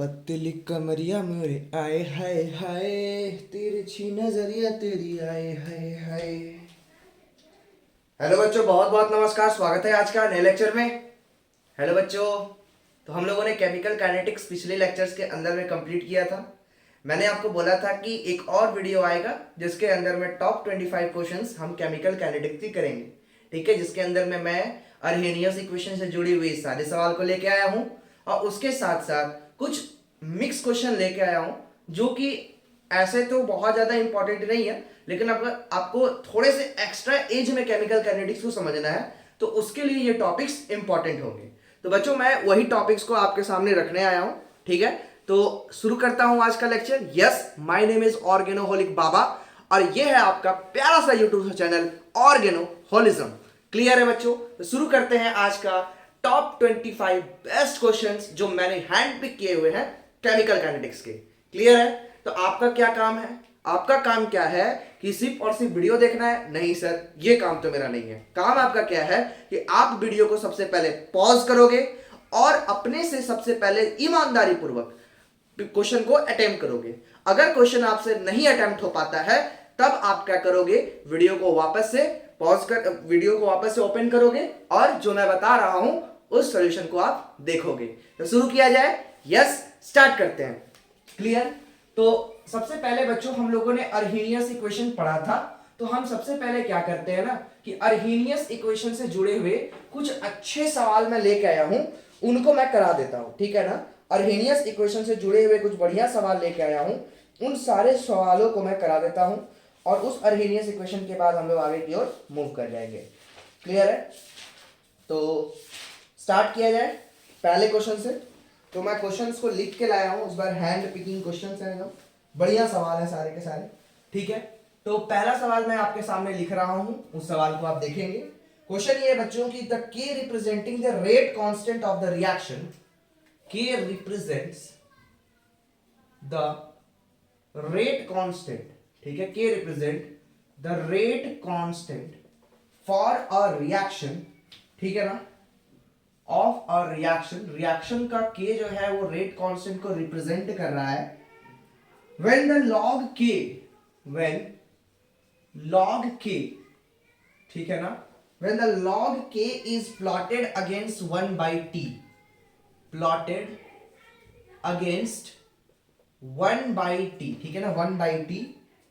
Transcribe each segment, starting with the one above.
पतली कमरिया मेरे आए हाय हाय, तिरछी नजरिया तेरी आए हाय हाय। हेलो बच्चों, बहुत बहुत नमस्कार, स्वागत है आज का नए लेक्चर में। हेलो बच्चों, तो हम लोगों ने केमिकल काइनेटिक्स पिछले लेक्चर्स के अंदर में कंप्लीट किया था। मैंने आपको बोला था कि एक और वीडियो आएगा जिसके अंदर में टॉप 25 क्वेश्चंस हम केमिकल काइनेटिक्स की करेंगे, ठीक है, जिसके अंदर में मैं अर्हेनियस इक्वेशन से जुड़ी हुई सारे सवाल को लेके आया हूं और उसके साथ साथ कुछ मिक्स क्वेश्चन लेके आया हूं जो कि ऐसे तो बहुत ज्यादा इंपॉर्टेंट नहीं है, लेकिन आपको थोड़े से एक्स्ट्रा एज में केमिकल काइनेटिक्स को समझना है तो उसके लिए ये टॉपिक्स इंपॉर्टेंट होंगे। तो बच्चों, मैं वही टॉपिक्स को आपके सामने रखने आया हूं, ठीक है। तो शुरू करता हूं आज का lecture. Yes, my name is organoholic Baba और ये है आपका प्यारा सा यूट्यूब चैनल ऑर्गेनोहोलिज्म। क्लियर है बच्चों? तो शुरू करते हैं आज का टॉप 25 बेस्ट क्वेश्चंस जो मैंने हैंड पिक किए हुए हैं केमिकल काइनेटिक्स के। क्लियर है? तो आपका क्या काम है? आपका काम क्या है कि सिर्फ और सिर्फ वीडियो देखना है? नहीं सर, ये काम तो मेरा नहीं है। काम आपका क्या है कि आप वीडियो को सबसे पहले पॉज करोगे और अपने से सबसे पहले ईमानदारी पूर्वक क्वेश्चन को अटेम्प्ट करोगे। अगर क्वेश्चन आपसे नहीं अटेम्प्ट हो पाता है तब आप क्या करोगे, वीडियो को वापस से पॉज कर वीडियो को वापस से ओपन करोगे और जो मैं बता रहा हूं उस सॉल्यूशन को आप देखोगे। तो शुरू किया जाए। यस, स्टार्ट करते हैं। क्लियर? तो सबसे पहले बच्चों हम लोगों ने अर्हेनियस इक्वेशन पढ़ा था, तो हम सबसे पहले क्या करते हैं ना कि अर्हेनियस इक्वेशन से जुड़े हुए कुछ अच्छे सवाल मैं लेके आया हूं, उनको मैं करा देता हूं, ठीक है ना। अर्हेनियस इक्वेशन से जुड़े हुए कुछ बढ़िया सवाल लेके आया हूं, उन सारे सवालों को मैं करा देता हूं और उस अर्हेनियस इक्वेशन के बाद हम लोग आगे की ओर मूव कर जाएंगे। क्लियर है? तो स्टार्ट किया जाए पहले क्वेश्चन से। तो मैं क्वेश्चंस को लिख के लाया हूं, इस बार हैंड पिकिंग क्वेश्चंस हैं, जो बढ़िया सवाल है सारे के सारे, ठीक है। तो पहला सवाल मैं आपके सामने लिख रहा हूं, उस सवाल को आप देखेंगे। क्वेश्चन ये बच्चों की, द के representing the rate constant of the reaction, के रिप्रेजेंट्स द रेट कांस्टेंट, ठीक है, के represent the rate constant for a reaction, ठीक है ना, ऑफ अ रिएक्शन। रिएक्शन का के जो है वो रेट कांस्टेंट को रिप्रेजेंट कर रहा है। when the log k, when log k, ठीक है ना, when the log k is plotted against 1 by t, plotted against 1 by t, ठीक है ना, 1 by t,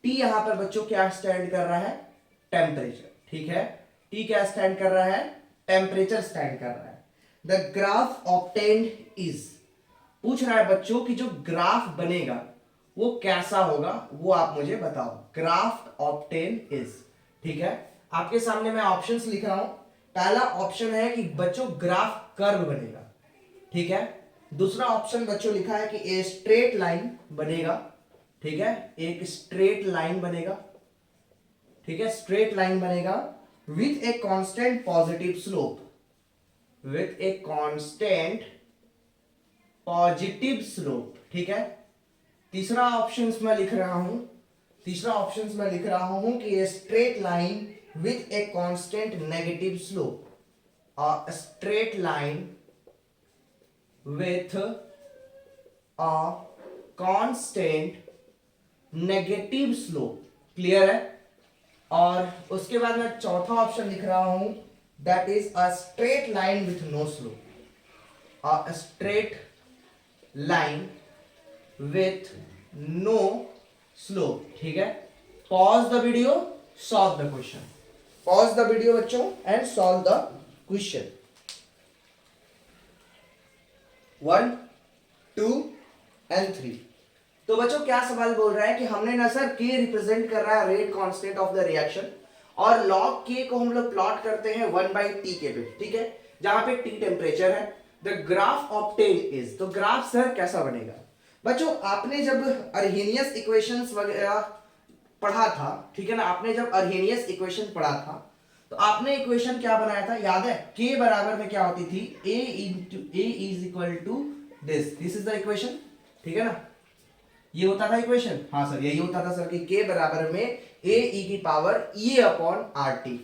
t यहां पर बच्चों क्या स्टैंड कर रहा है? टेम्परेचर, ठीक है। t क्या स्टैंड कर रहा है? टेम्परेचर स्टैंड कर रहा है। द ग्राफ ऑब्टेन्ड इज, पूछ रहा है बच्चों कि जो ग्राफ बनेगा वो कैसा होगा, वो आप मुझे बताओ। ग्राफ ऑब्टेन इज, ठीक है। आपके सामने मैं ऑप्शंस लिख रहा हूं। पहला ऑप्शन है कि बच्चों ग्राफ कर्व बनेगा, ठीक है। दूसरा ऑप्शन बच्चों लिखा है कि ए स्ट्रेट लाइन बनेगा, ठीक है, एक स्ट्रेट लाइन बनेगा, ठीक है, स्ट्रेट लाइन बनेगा with a constant positive slope, with a constant positive slope, ठीक है। तीसरा ऑप्शन मैं लिख रहा हूं कि a straight line with a constant negative slope, a straight line with a constant negative slope. Clear है? और उसके बाद मैं चौथा ऑप्शन लिख रहा हूं, that is a straight line with no slope, a straight line with no slope, ठीक है। pause the video, solve the question, pause the video बच्चों and solve the question। 1 2 and 3। तो बच्चों क्या सवाल बोल रहा है कि हमने ना सर के रिप्रेजेंट कर रहा है rate constant of the reaction और log k को हम लोग प्लॉट करते हैं 1 by t के पे, ठीक है, जहां पे t टेम्परेचर है। द ग्राफ ऑब्टेन इज, तो ग्राफ सर कैसा बनेगा? बच्चों आपने जब अर्हेनियस इक्वेशंस वगैरह पढ़ा था, ठीक है ना, आपने जब अर्हेनियस इक्वेशन पढ़ा था तो आपने इक्वेशन क्या बनाया था, याद है? k बराबर में क्या होती थी? a is equal to this is the equation, ठीक है ना, ये होता था इक्वेशन। हाँ सर, यही होता था सर कि k बराबर में a e की पावर e अपॉन RT,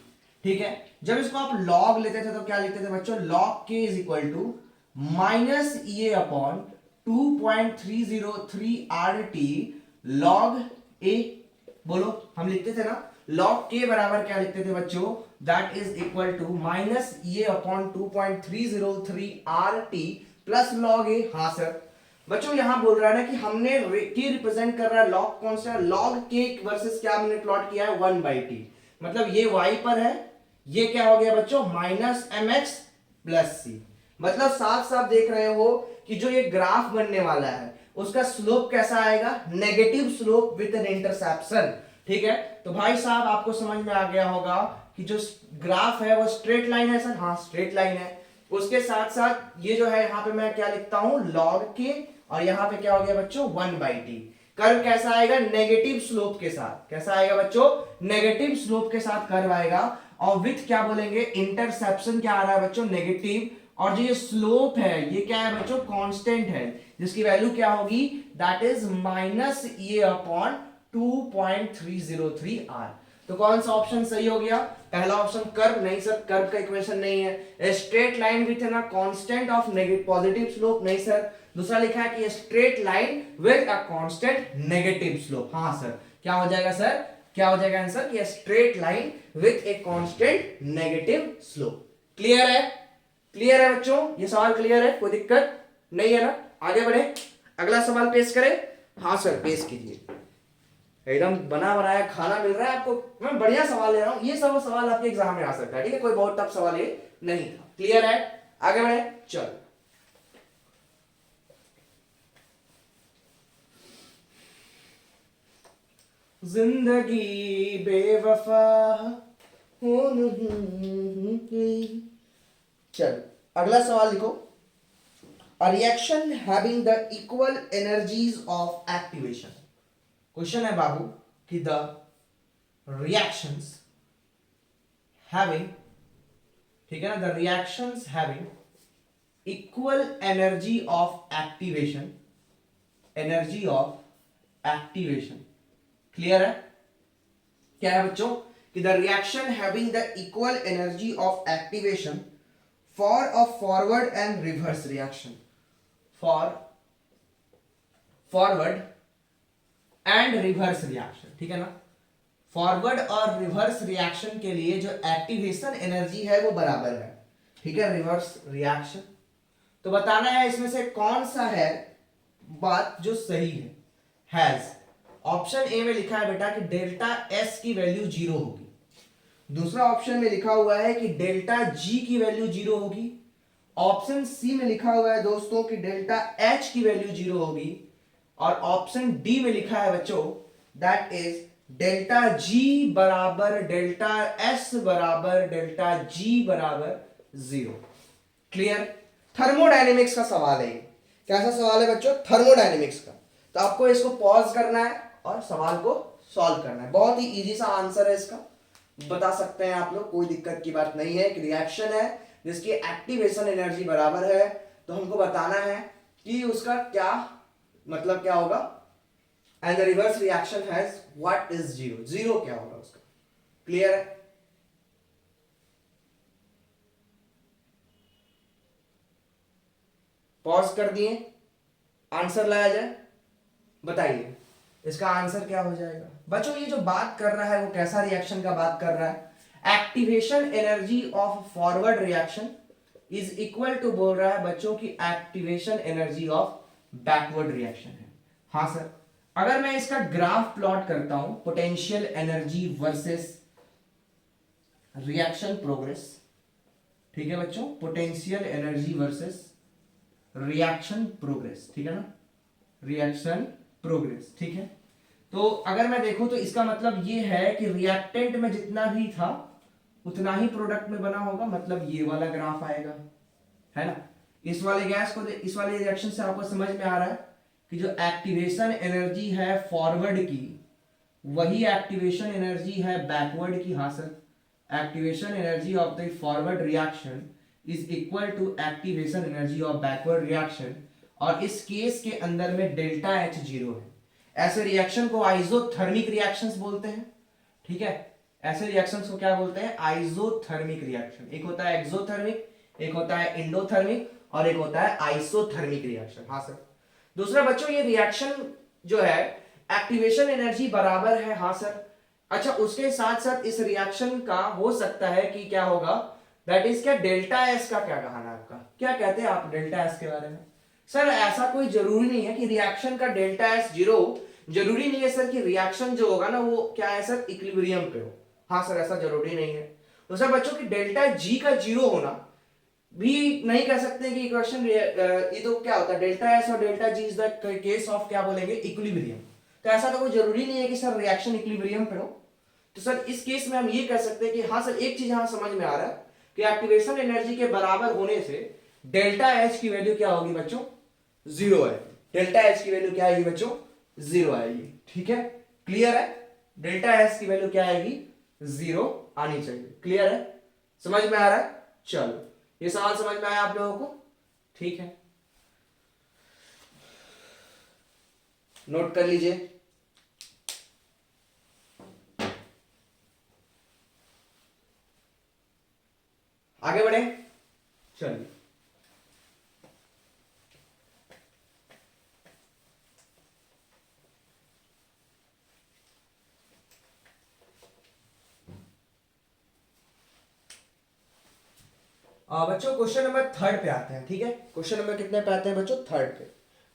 ठीक है। जब इसको आप log लेते थे तो क्या लिखते थे बच्चों? log k is equal to minus A upon 2.303 R T log A, बोलो हम लिखते थे ना लॉग के बराबर क्या लिखते थे बच्चों, that is equal to minus A upon 2.303 R T plus log A. हाँ सर बच्चों यहां बोल रहा है ना कि हमने के रिप्रेजेंट कर रहा है लॉग कौन सा, लॉग के वर्सेस क्या हमने प्लॉट किया है 1/t, मतलब ये y पर है, ये क्या हो गया बच्चों माइनस एम एक्स प्लस सी। मतलब साफ साफ देख रहे हो कि जो ये ग्राफ बनने वाला है उसका स्लोप कैसा आएगा, negative slope with an interception. ठीक है, तो भाई साहब आपको समझ में आ गया होगा कि जो ग्राफ है वो स्ट्रेट लाइन है सर, हाँ स्ट्रेट लाइन है। उसके साथ साथ ये जो है यहाँ पे मैं क्या लिखता हूं लॉग के, और यहाँ पे क्या हो गया बच्चों 1/t। कर्व कैसा आएगा, नेगेटिव स्लोप के साथ, कैसा आएगा बच्चों, नेगेटिव स्लोप के साथ कर्व आएगा, और विथ क्या बोलेंगे, इंटरसेप्शन क्या आ रहा है बच्चों नेगेटिव, और जो ये स्लोप है ये क्या है बच्चों कांस्टेंट है, जिसकी वैल्यू क्या होगी, that is minus A upon 2.303 are. तो कौन सा ऑप्शन सही हो गया, पहला ऑप्शन कर्व, नहीं सर कर्व का इक्वेशन नहीं है, स्ट्रेट लाइन विथ ना constant of negative positive slope, नहीं सर, दूसरा लिखा है कि straight line with a constant negative slope. हाँ सर क्या हो जाएगा सर, क्या हो जाएगा आंसर कि straight line with a constant negative slope. Clear है, क्लियर है बच्चों, ये सवाल क्लियर है, कोई दिक्कत नहीं है ना, आगे बढ़े, अगला सवाल पेश करें। हाँ सर पेश कीजिए, एकदम बना बनाया खाना मिल रहा है आपको, मैं बढ़िया सवाल ले रहा हूं, ये सब सवाल आपके एग्जाम में आ सकता है, ठीक है, कोई बहुत टफ सवाल ये नहीं था। क्लियर है, आगे बढ़े, चल जिंदगी बेवफा हो नहीं। चल अगला सवाल लिखो, a reaction having the equal energies of activation। Question है बाबू कि the reactions having, ठीक है ना, the reactions having equal energy of activation, energy of activation, clear है, क्या है बच्चों कि the reaction having the equal energy of activation for a forward and reverse reaction, for forward and reverse reaction, ठीक है ना, फॉरवर्ड और reverse reaction के लिए जो एक्टिवेशन एनर्जी है वो बराबर है, ठीक है, रिवर्स रिएक्शन। तो बताना है इसमें से कौन सा है बात जो सही है, हैज, ऑप्शन ए में लिखा है बेटा कि डेल्टा एस की वैल्यू 0 होगी, दूसरा ऑप्शन में लिखा हुआ है कि डेल्टा जी की वैल्यू 0 होगी, ऑप्शन सी में लिखा हुआ है दोस्तों कि डेल्टा एच की वैल्यू 0 होगी, और ऑप्शन डी में लिखा है बच्चों दैट इज डेल्टा जी बराबर डेल्टा एस बराबर डेल्टा जी बराबर 0। क्लियर, थर्मोडायनेमिक्स का सवाल है, कैसा सवाल है बच्चों, थर्मोडायनेमिक्स का। तो आपको इसको पॉज करना है और सवाल को सॉल्व करना है, बहुत ही इजी सा आंसर है इसका, बता सकते हैं आप लोग, कोई दिक्कत की बात नहीं है। कि रिएक्शन है जिसकी एक्टिवेशन एनर्जी बराबर है, तो हमको बताना है कि उसका क्या मतलब क्या होगा, and the reverse reaction has what is 0, 0 क्या होगा उसका। क्लियर है, पॉज कर दिए, आंसर लाया जाए, बताइए इसका आंसर क्या हो जाएगा बच्चों। ये जो बात कर रहा है वो कैसा रिएक्शन का बात कर रहा है, activation energy of forward reaction is equal to बोल रहा है बच्चों की activation energy of backward reaction है। हाँ सर, अगर मैं इसका ग्राफ प्लॉट करता हूं, potential energy versus reaction progress, ठीक है बच्चों, potential energy versus reaction progress, ठीक है ना, रिएक्शन प्रोग्रेस, ठीक है। तो अगर मैं देखूं तो इसका मतलब ये है कि रिएक्टेंट में जितना भी था उतना ही प्रोडक्ट में बना होगा, मतलब ये वाला ग्राफ आएगा, है ना। इस वाले गैस को, इस वाले रिएक्शन से आपको समझ में आ रहा है कि जो एक्टिवेशन एनर्जी है फॉरवर्ड की वही एक्टिवेशन एनर्जी है बैकवर्ड की। हाँ sir, activation energy of the forward reaction is equal to activation energy of backward reaction, और इस केस के अंदर में डेल्टा एच 0 है। ऐसे रिएक्शन को आइसोथर्मिक रिएक्शंस बोलते हैं, ठीक है, ऐसे रिएक्शंस को क्या बोलते हैं, आइसोथर्मिक रिएक्शन। एक होता है एक्सोथर्मिक, एक होता है इंडोथर्मिक, और एक होता है आइसोथर्मिक रिएक्शन। हाँ सर, दूसरा बच्चों ये रिएक्शन जो है एक्टिवेशन एनर्जी बराबर है, हाँ सर। अच्छा उसके साथ साथ इस रिएक्शन का हो सकता है कि क्या होगा, दैट इज क्या डेल्टा एस का क्या कहना है आपका, क्या कहते हैं आप डेल्टा एस के बारे में? सर ऐसा कोई जरूरी नहीं है कि रिएक्शन का डेल्टा एस जीरो, जरूरी नहीं है सर कि रिएक्शन जो होगा ना वो क्या है सर इक्विलिब्रियम पे हो, हाँ सर ऐसा जरूरी नहीं है। तो सर बच्चों की डेल्टा जी का जीरो होना भी नहीं कह सकते कि इक्वेशन, ये तो क्या होता है डेल्टा एस और delta G is the case of क्या बोलेंगे इक्विलिब्रियम। तो ऐसा तो कोई जरूरी नहीं है कि सर रिएक्शन इक्विलिब्रियम पे हो। तो सर इस केस में हम ये कह सकते हैं कि हाँ सर एक चीज यहां समझ में आ रहा है कि एक्टिवेशन एनर्जी के बराबर होने से डेल्टा एच की वैल्यू क्या होगी बच्चों, जीरो आएगी। डेल्टा एच की वैल्यू क्या आएगी बच्चों, जीरो आएगी। ठीक है, क्लियर है? डेल्टा एच की वैल्यू क्या आएगी, जीरो आनी चाहिए। क्लियर है, समझ में आ रहा है? चलो ये सवाल समझ में आया आप लोगों को? ठीक है, नोट कर लीजिए। आगे बढ़े, चलिए। बच्चों क्वेश्चन नंबर थर्ड पे आते हैं। ठीक है, क्वेश्चन नंबर कितने पे आते हैं बच्चों, थर्ड पे।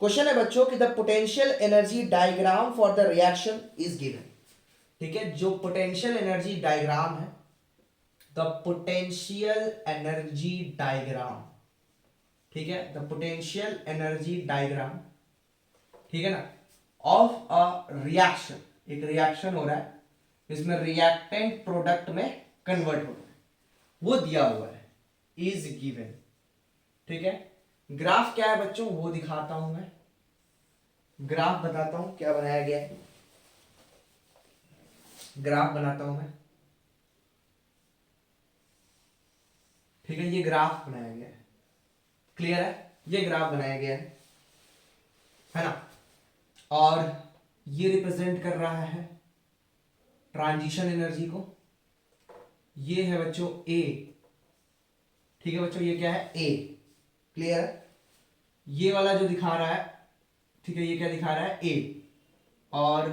क्वेश्चन है बच्चों कि the potential energy diagram for the reaction is given. ठीक है, जो पोटेंशियल एनर्जी डायग्राम है, द पोटेंशियल एनर्जी डायग्राम, ठीक है, द पोटेंशियल एनर्जी डायग्राम, ठीक है ना, ऑफ अ रिएक्शन, एक रिएक्शन हो रहा है इसमें रिएक्टेंट प्रोडक्ट में कन्वर्ट हो रहा है, वो दिया हुआ है, इज गिवन। ठीक है, ग्राफ क्या है बच्चों वो दिखाता हूं मैं, ग्राफ बताता हूं क्या बनाया गया है, ग्राफ बनाता हूं मैं। ठीक है, ये ग्राफ बनाया गया है, क्लियर है, ये ग्राफ बनाया गया है ना, और ये रिप्रेजेंट कर रहा है ट्रांजिशन एनर्जी को, ये है बच्चों ए। ठीक है बच्चों, ये क्या है ए, क्लियर है? ये वाला जो दिखा रहा है, ठीक है, ये क्या दिखा रहा है ए, और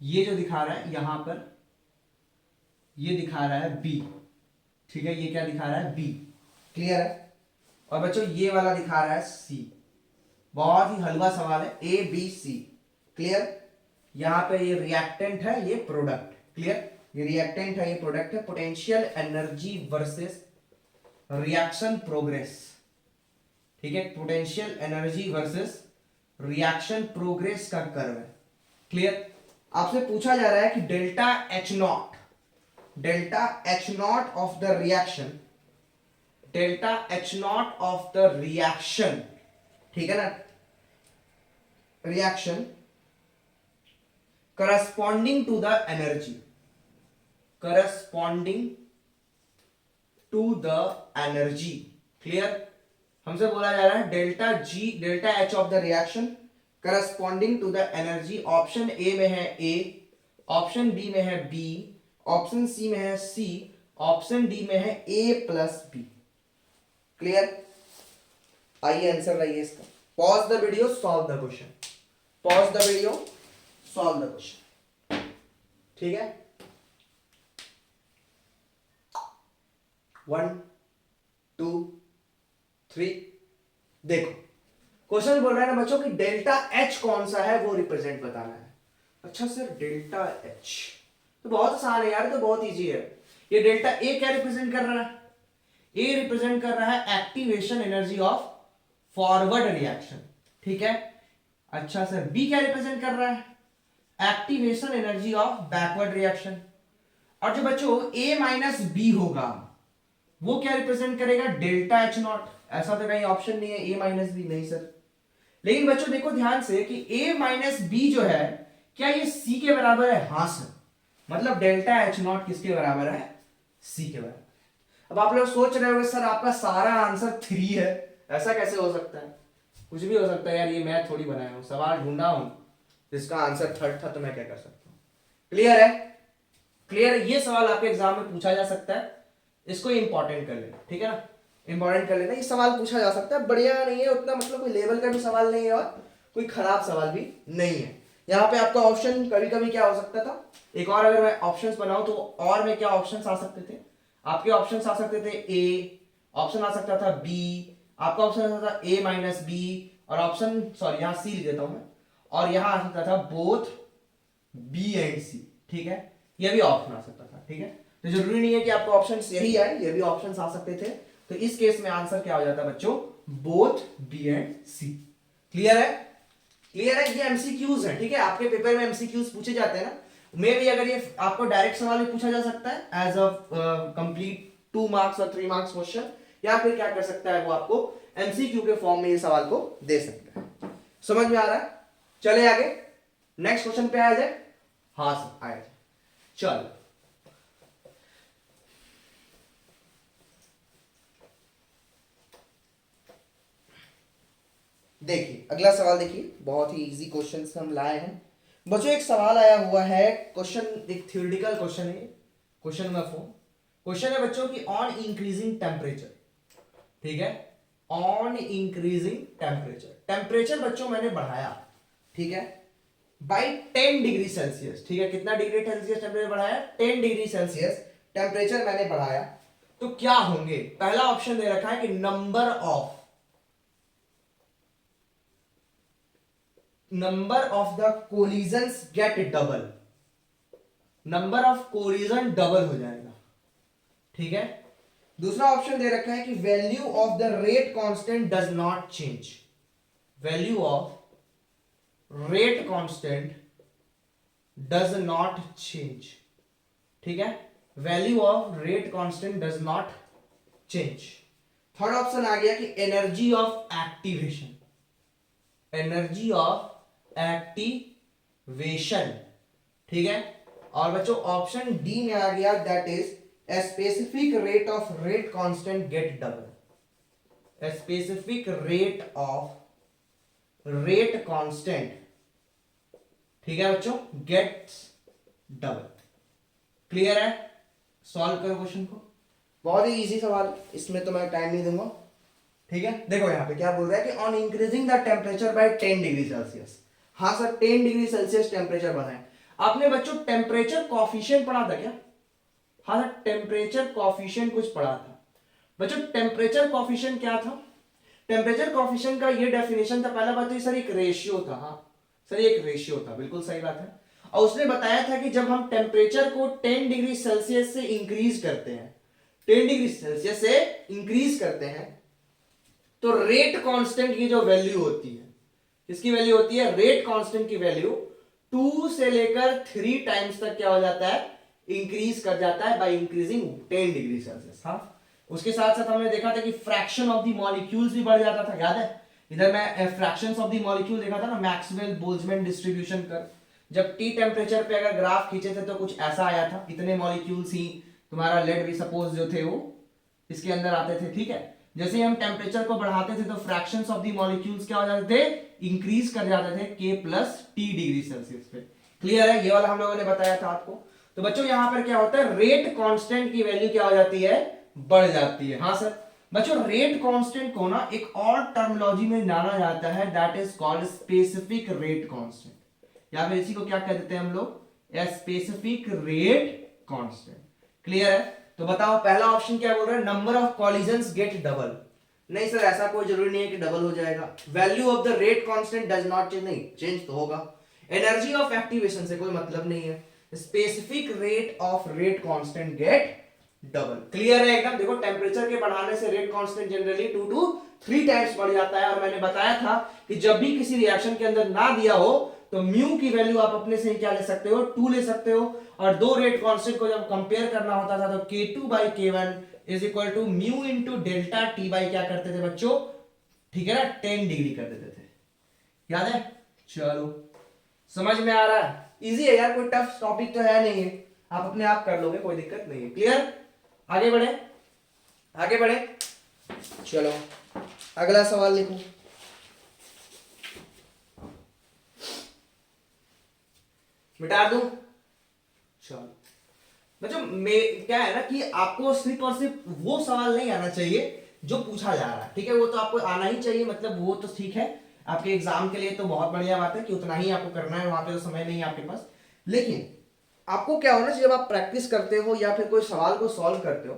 ये जो दिखा रहा है यहां पर, ये दिखा रहा है बी। ठीक है, ये क्या दिखा रहा है बी, क्लियर है? और बच्चों ये वाला दिखा रहा है सी। बहुत ही हलवा सवाल है, ए बी सी, क्लियर? यहां पे ये रिएक्टेंट है, ये प्रोडक्ट, क्लियर? ये रिएक्टेंट है, ये प्रोडक्ट है। Potential energy versus reaction progress, ठीक है, potential energy versus reaction progress का कर्व है, क्लियर? आपसे पूछा जा रहा है कि delta H not, delta H not of the reaction, delta H not of the reaction, ठीक है ना, reaction corresponding to the energy, corresponding to the energy, clear? हमसे बोला जा रहा है delta G, delta H of the reaction corresponding to the energy. Option A में है ए, ऑप्शन बी में है बी, ऑप्शन सी में है सी, ऑप्शन डी में है ए प्लस बी, क्लियर? आइए आंसर लाइए इसका। Pause the video, solve the question, pause the video, solve the question, ठीक है? 1 2 3, देखो क्वेश्चन बोल रहा है ना बच्चों कि डेल्टा एच कौन सा है वो रिप्रेजेंट बताना है। अच्छा सर डेल्टा एच तो बहुत आसान है यार, तो बहुत इजी है। ये डेल्टा ए क्या रिप्रेजेंट कर रहा है, ए रिप्रेजेंट कर रहा है activation energy of forward reaction, ठीक है? अच्छा सर बी क्या रिप्रेजेंट कर रहा है, activation energy of backward reaction. और जो बच्चों ए माइनस बी होगा वो क्या रिप्रेजेंट करेगा, डेल्टा एच नॉट। ऐसा तो कहीं ऑप्शन नहीं है ए माइनस बी, नहीं सर। लेकिन बच्चों देखो ध्यान से कि ए माइनस बी जो है क्या ये सी के बराबर है, हाँ सर, मतलब डेल्टा एच नॉट किसके बराबर है, सी के बराबर। अब आप लोग सोच रहे होंगे सर आपका सारा आंसर 3 है, ऐसा कैसे हो सकता है? कुछ भी हो सकता है यार, ये मैं थोड़ी बनाया हूं, सवाल ढूंढा हूं जिसका आंसर 3 था, तो मैं क्या कर सकता हूं? क्लियर है, क्लियर? ये सवाल आपके एग्जाम में पूछा जा सकता है, इसको इंपॉर्टेंट कर लेना, ठीक है ना? इंपॉर्टेंट कर लेना, ये सवाल पूछा जा सकता है, बढ़िया नहीं है उतना, मतलब कोई लेवल का भी सवाल नहीं है और कोई खराब सवाल भी नहीं है। यहाँ पे आपका ऑप्शन कभी कभी क्या हो सकता था, एक और अगर मैं ऑप्शंस बनाऊं तो और में क्या ऑप्शंस आ सकते थे, आपके ऑप्शंस आ सकते थे ए, ऑप्शन आ सकता था बी, आपका ऑप्शन आ सकता था ए माइनस बी, और ऑप्शन सॉरी यहाँ सी लिख देता हूं मैं, और यहाँ आ सकता था बोथ बी एंड सी, ठीक है, यह भी ऑप्शन आ सकता था, ठीक है। तो जरूरी नहीं है कि आपको ऑप्शन यही आए, ये भी ऑप्शन आ सकते थे, तो इस केस में आंसर क्या हो जाता है बच्चों, both B and C. Clear है, क्लियर है, ये एमसीक्यूज है, ठीक है, आपके पेपर में एमसीक्यूज पूछे जाते हैं ना, मे भी अगर ये आपको डायरेक्ट सवाल भी पूछा जा सकता है एज अ कंप्लीट 2 मार्क्स और 3 मार्क्स क्वेश्चन, या फिर क्या कर सकता है वो आपको एमसीक्यू के फॉर्म में ये सवाल को दे सकता है। समझ में आ रहा है, चले आगे नेक्स्ट क्वेश्चन पे आया जाए। हाँ सर आया जाए, चल देखिए अगला सवाल, देखिए बहुत ही इजी क्वेश्चन हम लाए हैं बच्चों। एक सवाल आया हुआ है, क्वेश्चन एक थ्योरेटिकल क्वेश्चन है, क्वेश्चन नंबर 4, क्वेश्चन है बच्चों की ऑन इंक्रीजिंग टेम्परेचर, ठीक है, ऑन इंक्रीजिंग टेम्परेचर, टेम्परेचर बच्चों मैंने बढ़ाया, ठीक है, बाई 10 डिग्री सेल्सियस, ठीक है, कितना डिग्री सेल्सियस टेम्परेचर बढ़ाया, 10 डिग्री सेल्सियस टेम्परेचर मैंने बढ़ाया, तो क्या होंगे, पहला ऑप्शन दे रखा है कि number of the collisions get double, number of collision double हो जाएगा, ठीक है। दूसरा ऑप्शन दे रखा है कि value of the rate constant does not change, value of rate constant does not change, ठीक है, value of rate constant does not change. Third option आ गया कि energy of activation, energy of activation, ठीक है। और बच्चों ऑप्शन डी में आ गया that is a specific rate of rate constant get double, a specific rate of rate constant, ठीक है बच्चों, gets double। क्लियर है, सॉल्व करो क्वेश्चन को, बहुत ही इजी सवाल, इसमें तो मैं टाइम नहीं दूंगा, ठीक है। देखो यहाँ पे क्या बोल रहा है कि on increasing the temperature by 10 degree Celsius, हाँ सर 10 डिग्री सेल्सियस टेम्परेचर बढ़ा है। आपने बच्चों टेम्परेचर कॉफिशिएंट पढ़ा था क्या, हाँ सर टेम्परेचर कॉफिशिएंट कुछ पढ़ा था बच्चों। टेम्परेचर कॉफिशिएंट क्या था, टेम्परेचर कॉफिशिएंट का ये डेफिनेशन था, पहला बात तो सर एक रेशियो था, हाँ सर एक रेशियो था, बिल्कुल सही बात है। और उसने बताया था कि जब हम टेम्परेचर को 10 डिग्री सेल्सियस से इंक्रीज करते हैं, 10 डिग्री सेल्सियस से इंक्रीज करते हैं, तो रेट कांस्टेंट की जो वैल्यू होती है, किसकी वैल्यू होती है, रेट कांस्टेंट की वैल्यू 2 से लेकर 3 टाइम्स तक क्या हो जाता है, इंक्रीज कर जाता है बाय इंक्रीजिंग 10 डिग्री सेल्सियस। हाँ उसके साथ साथ हमने देखा था कि फ्रैक्शन ऑफ द मॉलिक्यूल्स भी बढ़ जाता था, याद है, इधर मैं फ्रैक्शंस ऑफ द मॉलिक्यूल देखा था ना, मैक्सवेल बोल्ट्जमैन डिस्ट्रीब्यूशन कर, जब टी टेम्परेचर पे अगर ग्राफ खींचे थे तो कुछ ऐसा आया था, इतने मॉलिक्यूल्स ही तुम्हारा लेड भी सपोज जो थे वो इसके अंदर आते थे, ठीक है। जैसे हम टेम्परेचर को बढ़ाते थे तो फ्रैक्शंस ऑफ द मॉलिक्यूल्स क्या हो जाते थे, इंक्रीज कर जाते थे K plus T degree Celsius पे। क्लियर है, ये वाला हम लोगों ने बताया था आपको। तो बच्चों यहां पर क्या होता है, रेट कांस्टेंट की वैल्यू क्या हो जाती है, बढ़ जाती है। हाँ सर बच्चों रेट कांस्टेंट को ना एक और टर्मिनोलॉजी में जाना जाता है, that is called specific rate constant, या फिर इसी को क्या कह देते हैं हम लोग, स्पेसिफिक रेट कांस्टेंट। क्लियर है, तो बताओ पहला ऑप्शन क्या बोल रहा है, number of collisions get double, नहीं सर ऐसा कोई जरूरी नहीं है कि डबल हो जाएगा। Value of the rate constant does not change, नहीं चेंज तो होगा। एनर्जी ऑफ एक्टिवेशन से कोई मतलब नहीं है, specific rate of rate constant get double. Clear है एकदम, देखो टेम्परेचर के बढ़ाने से rate constant generally 2 to 3 times बढ़ जाता है, और मैंने बताया था कि जब भी किसी रिएक्शन के अंदर ना दिया हो तो म्यू की वैल्यू आप अपने से ही क्या ले सकते हो, 2 ले सकते हो, और दो रेट कांस्टेंट को जब कंपेयर करना होता था तो K2 by K1 is equal to mu into delta T by क्या करते थे बच्चों, ठीक है ना, 10 डिग्री कर देते थे, याद है। चलो समझ में आ रहा है, इजी है यार, कोई टफ टॉपिक तो है नहीं है, आप अपने आप कर लोगे, कोई दिक्कत नहीं है। क्लियर, आगे बढ़े, आगे बढ़े, चलो अगला सवाल लिखो। मिटा दूं, चलो बच्चों क्या है ना कि आपको सिर्फ और सिर्फ वो सवाल नहीं आना चाहिए जो पूछा जा रहा है, ठीक है। वो तो आपको आना ही चाहिए, मतलब वो तो ठीक है, आपके एग्जाम के लिए तो बहुत बढ़िया बात है कि उतना ही आपको करना है, वहां पे तो समय नहीं है आपके पास। लेकिन आपको क्या होना चाहिए, जब आप प्रैक्टिस करते हो या फिर कोई सवाल को सॉल्व करते हो,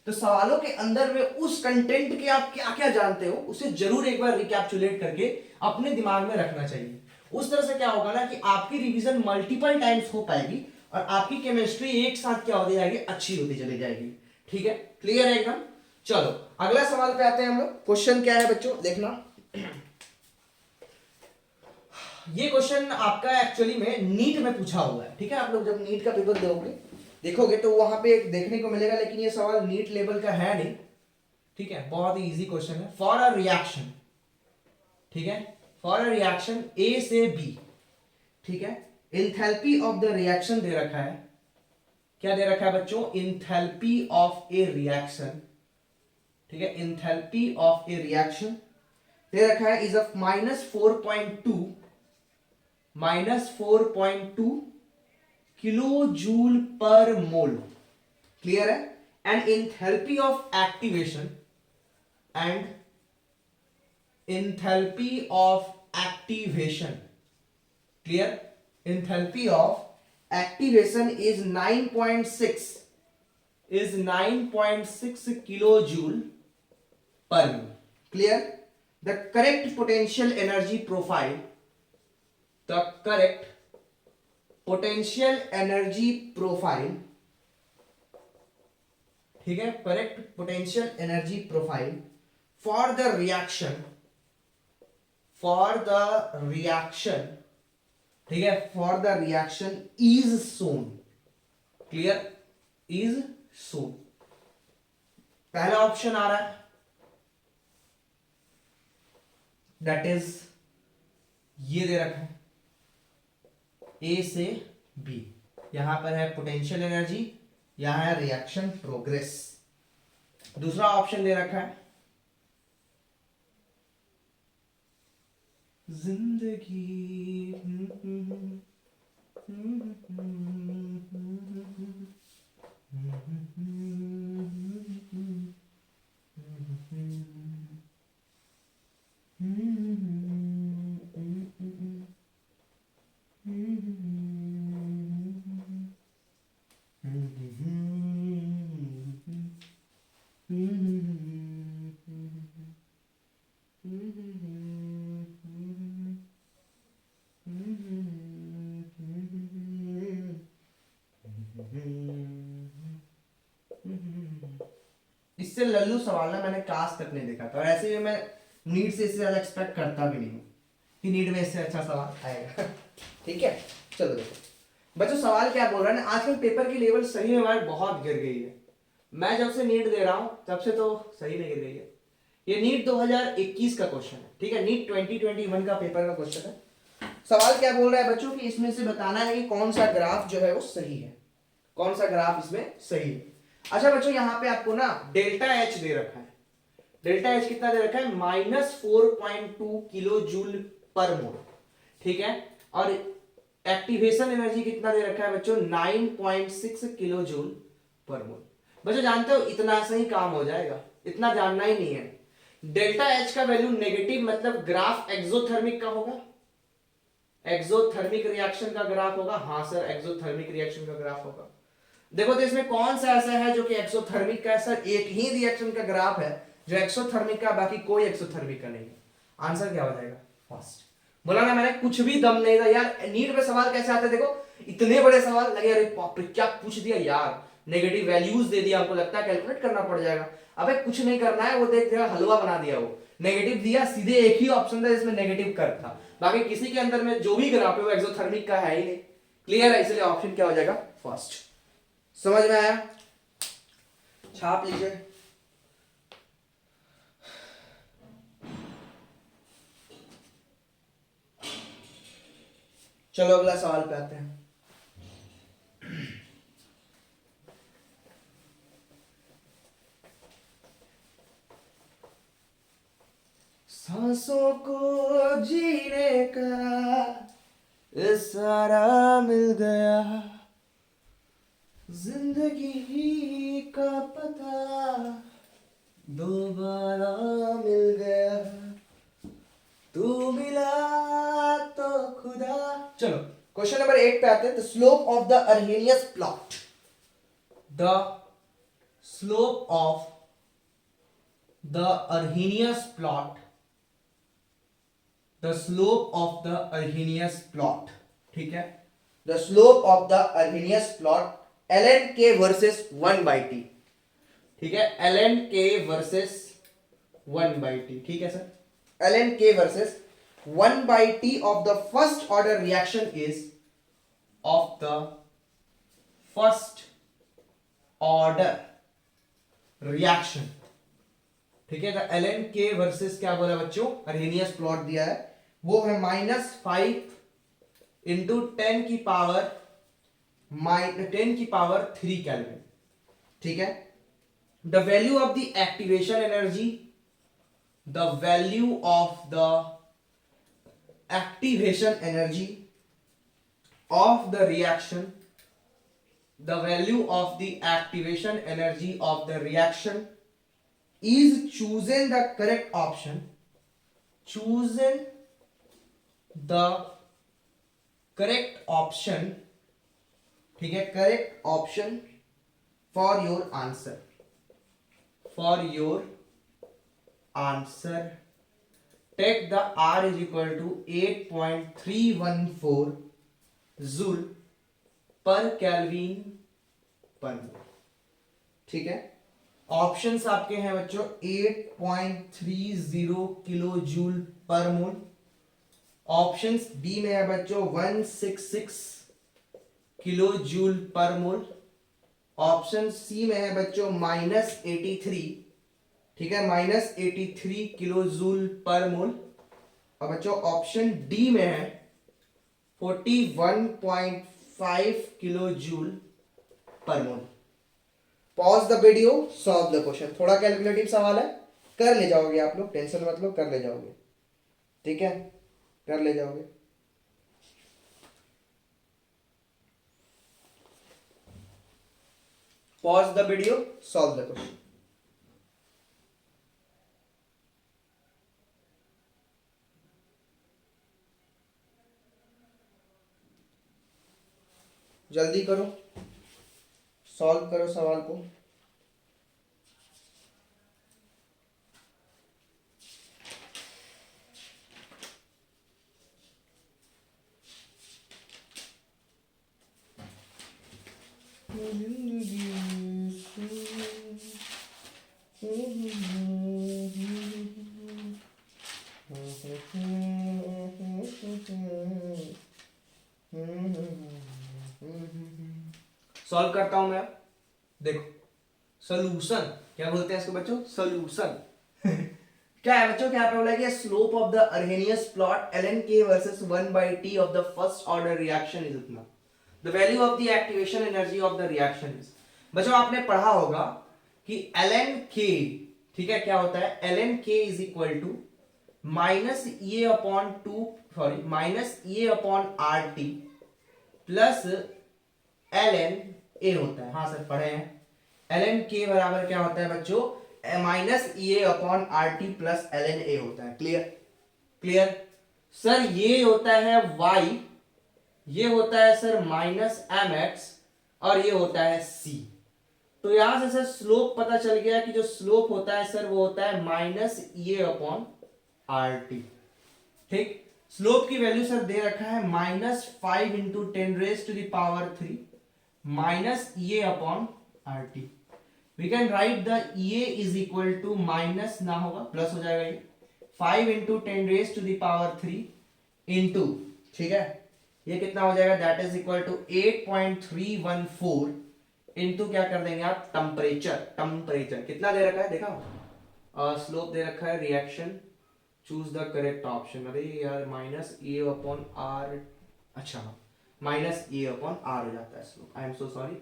तो सवालों के अंदर में उस कंटेंट के आप क्या क्या जानते हो उसे जरूर एक बार रिकैप्चुलेट करके अपने दिमाग में रखना चाहिए। उस तरह से क्या होगा ना कि आपकी रिवीजन मल्टीपल टाइम्स हो पाएगी और आपकी केमिस्ट्री एक साथ क्या होती जाएगी, अच्छी होती चली जाएगी। ठीक है, क्लियर है एकदम। चलो अगला सवाल पे आते हैं हम लोग। क्वेश्चन क्या है बच्चों, देखना। ये क्वेश्चन आपका एक्चुअली में नीट में पूछा हुआ है, ठीक है। आप लोग जब नीट का पेपर दोगे देखोगे तो वहां पे एक देखने को मिलेगा, लेकिन ये सवाल नीट लेवल का है नहीं, ठीक है। बहुत ही इजी क्वेश्चन है। फॉर अ रिएक्शन, ठीक है, फॉर अ रिएक्शन ए से बी, ठीक है, इंथैल्पी ऑफ द रिएक्शन दे रखा है। क्या दे रखा है बच्चों, इंथैल्पी ऑफ ए रिएक्शन, ठीक है, इंथैल्पी ऑफ ए रिएक्शन दे रखा है is of -4.2 kilo joule per mole, clear है। And enthalpy of activation, and enthalpy of activation, clear, enthalpy of activation is 9.6 kilo joule per mole, clear. The correct potential energy profile, the correct potential energy profile, ठीक है, correct potential energy profile for the reaction, ठीक है, for the reaction is shown, clear, is shown. पहला option आ रहा है, that is ये दे रखा है ए से बी, यहां पर है पोटेंशियल एनर्जी, यहां है रिएक्शन प्रोग्रेस। दूसरा ऑप्शन दे रखा है जिंदगी, इससे लल्लू सवाल ना मैंने क्लास तक नहीं देखा था, और ऐसे भी मैं नीट से इससे ज्यादा एक्सपेक्ट करता भी नहीं हूँ कि नीट में इससे अच्छा सवाल आएगा। ठीक है, चलो देखो बच्चों सवाल क्या बोल रहा है ना, आजकल पेपर की लेवल सही में हमारी बहुत गिर गई है। मैं जब से नीट दे रहा हूं तब से तो सही नहीं गिर गई है। ये नीट 2021 का क्वेश्चन है, ठीक है, नीट 2021 का पेपर का क्वेश्चन है। सवाल क्या बोल रहा है बच्चों कि इसमें से बताना है कि कौन सा ग्राफ जो है वो सही है, कौन सा ग्राफ इसमें सही है। अच्छा बच्चों यहाँ पे आपको ना डेल्टा एच दे रखा है, डेल्टा एच कितना दे रखा है, -4.2 किलो जूल पर मोल, ठीक है। और एक्टिवेशन एनर्जी कितना दे रखा है बच्चों, 9.6 किलो जूल पर मोल। बच्चों जानते हो इतना से ही काम हो जाएगा, इतना जानना ही नहीं है। डेल्टा एच का वैल्यू नेगेटिव मतलब ग्राफ एक्सोथर्मिक का होगा, एक्सोथर्मिक रिएक्शन का ग्राफ होगा। हाँ सर एक्सोथर्मिक रिएक्शन का ग्राफ होगा। देखो तो इसमें कौन सा ऐसा है जो कि एक्सोथर्मिक का है, सर एक ही रिएक्शन का ग्राफ है जो एक्सोथर्मिक का, बाकी कोई एक्सोथर्मिक का नहीं है। आंसर क्या हो जाएगा, फर्स्ट। बोला ना मैंने कुछ भी दम नहीं था यार। नीट में सवाल कैसे आते देखो, इतने बड़े सवाल लगे, अरे बाप रे क्या पूछ दिया यार, नेगेटिव वैल्यूज दे दिया, हमको लगता है कैलकुलेट करना पड़ जाएगा। अबे कुछ नहीं करना है, वो देख दिया हलवा बना दिया, वो नेगेटिव दिया, सीधे एक ही ऑप्शन था जिसमें नेगेटिव कर था, बाकी किसी के अंदर में जो भी ग्राफ है वो एक्सोथर्मिक का है ही नहीं। क्लियर है, इसलिए ऑप्शन क्या हो जाएगा, फर्स्ट। समझ में आया, छाप लीजिए। चलो अगला सवाल पे आते हैं। सांसों को जीने का इशारा मिल गया, जिंदगी का पता दोबारा मिल गया, तू मिला तो खुदा। चलो क्वेश्चन नंबर 8 पे आते हैं। The slope of the Arrhenius plot, the slope of the Arrhenius plot, the slope of the Arrhenius plot, ठीक है, the slope of the Arrhenius plot ln k versus 1/t, ठीक है, ln k वर्सेस 1/t, ठीक है sir, ln k versus 1/t of the first order reaction is of the first order reaction, ठीक है। तो ln k versus क्या बोला बच्चों, अर्हेनियस प्लॉट दिया है, वो है -5 इंटू 10 की पावर 3 केल्विन, ठीक है। The value of the activation energy, the value of the activation energy of the reaction, the value of the activation energy of the reaction is chosen the correct option, chosen the correct option, ठीक है, correct option for your answer, for your answer take the R is equal to 8.314 joule पर kelvin पर मोल, ठीक है। Options आपके हैं बच्चों 8.30 kilo joule per मोल, options B में है बच्चों 166 किलो जूल पर मोल, ऑप्शन सी में है बच्चों -83, ठीक है, -83 किलो जूल पर मोल, और बच्चों ऑप्शन डी में है 41.5 kilo joule per mole. Pause the video, solve the question. थोड़ा कैलकुलेटिव सवाल है, कर ले जाओगे आप लोग, टेंशन मत लो, कर ले जाओगे, ठीक है, कर ले जाओगे। Pause the video, solve the question. जल्दी करो, सॉल्व करो सवाल को। सॉल्व करता हूं मैं, देखो सोल्यूशन क्या बोलते हैं इसको बच्चों, सोल्यूशन क्या है बच्चों, क्या पे बोला है कि slope of the Arrhenius plot ln k versus 1/t of the first order reaction is इतना, the value of the activation energy of the reaction is. बच्चों आपने पढ़ा होगा कि ln k, ठीक है, क्या होता है, ln k is equal to -EA/RT plus ln a होता है। हाँ सर पढ़े हैं, ln k बराबर क्या होता है बच्चों, -EA/RT प्लस ln a होता है। Clear, clear sir. ये होता है y, ये होता है सर -mx, और ये होता है c। तो यहां से सर स्लोप पता चल गया कि जो स्लोप होता है सर वो होता है -EA/RT, ठीक। स्लोप की वैल्यू सर दे रखा है -5 into 10⁻³ -EA/RT। We can write the EA is equal to minus ना होगा प्लस हो जाएगा, ये 5 इंटू 10⁻³ इंटू, ठीक है, ये कितना हो जाएगा, that is equal to 8.314 into क्या कर देंगे आप, टेम्परेचर। टेम्परेचर कितना दे रखा है देखा, स्लोप दे रखा है, reaction, choose the correct option. अरे यार -EA/R, अच्छा -EA/R हो जाता है slope, I am so sorry,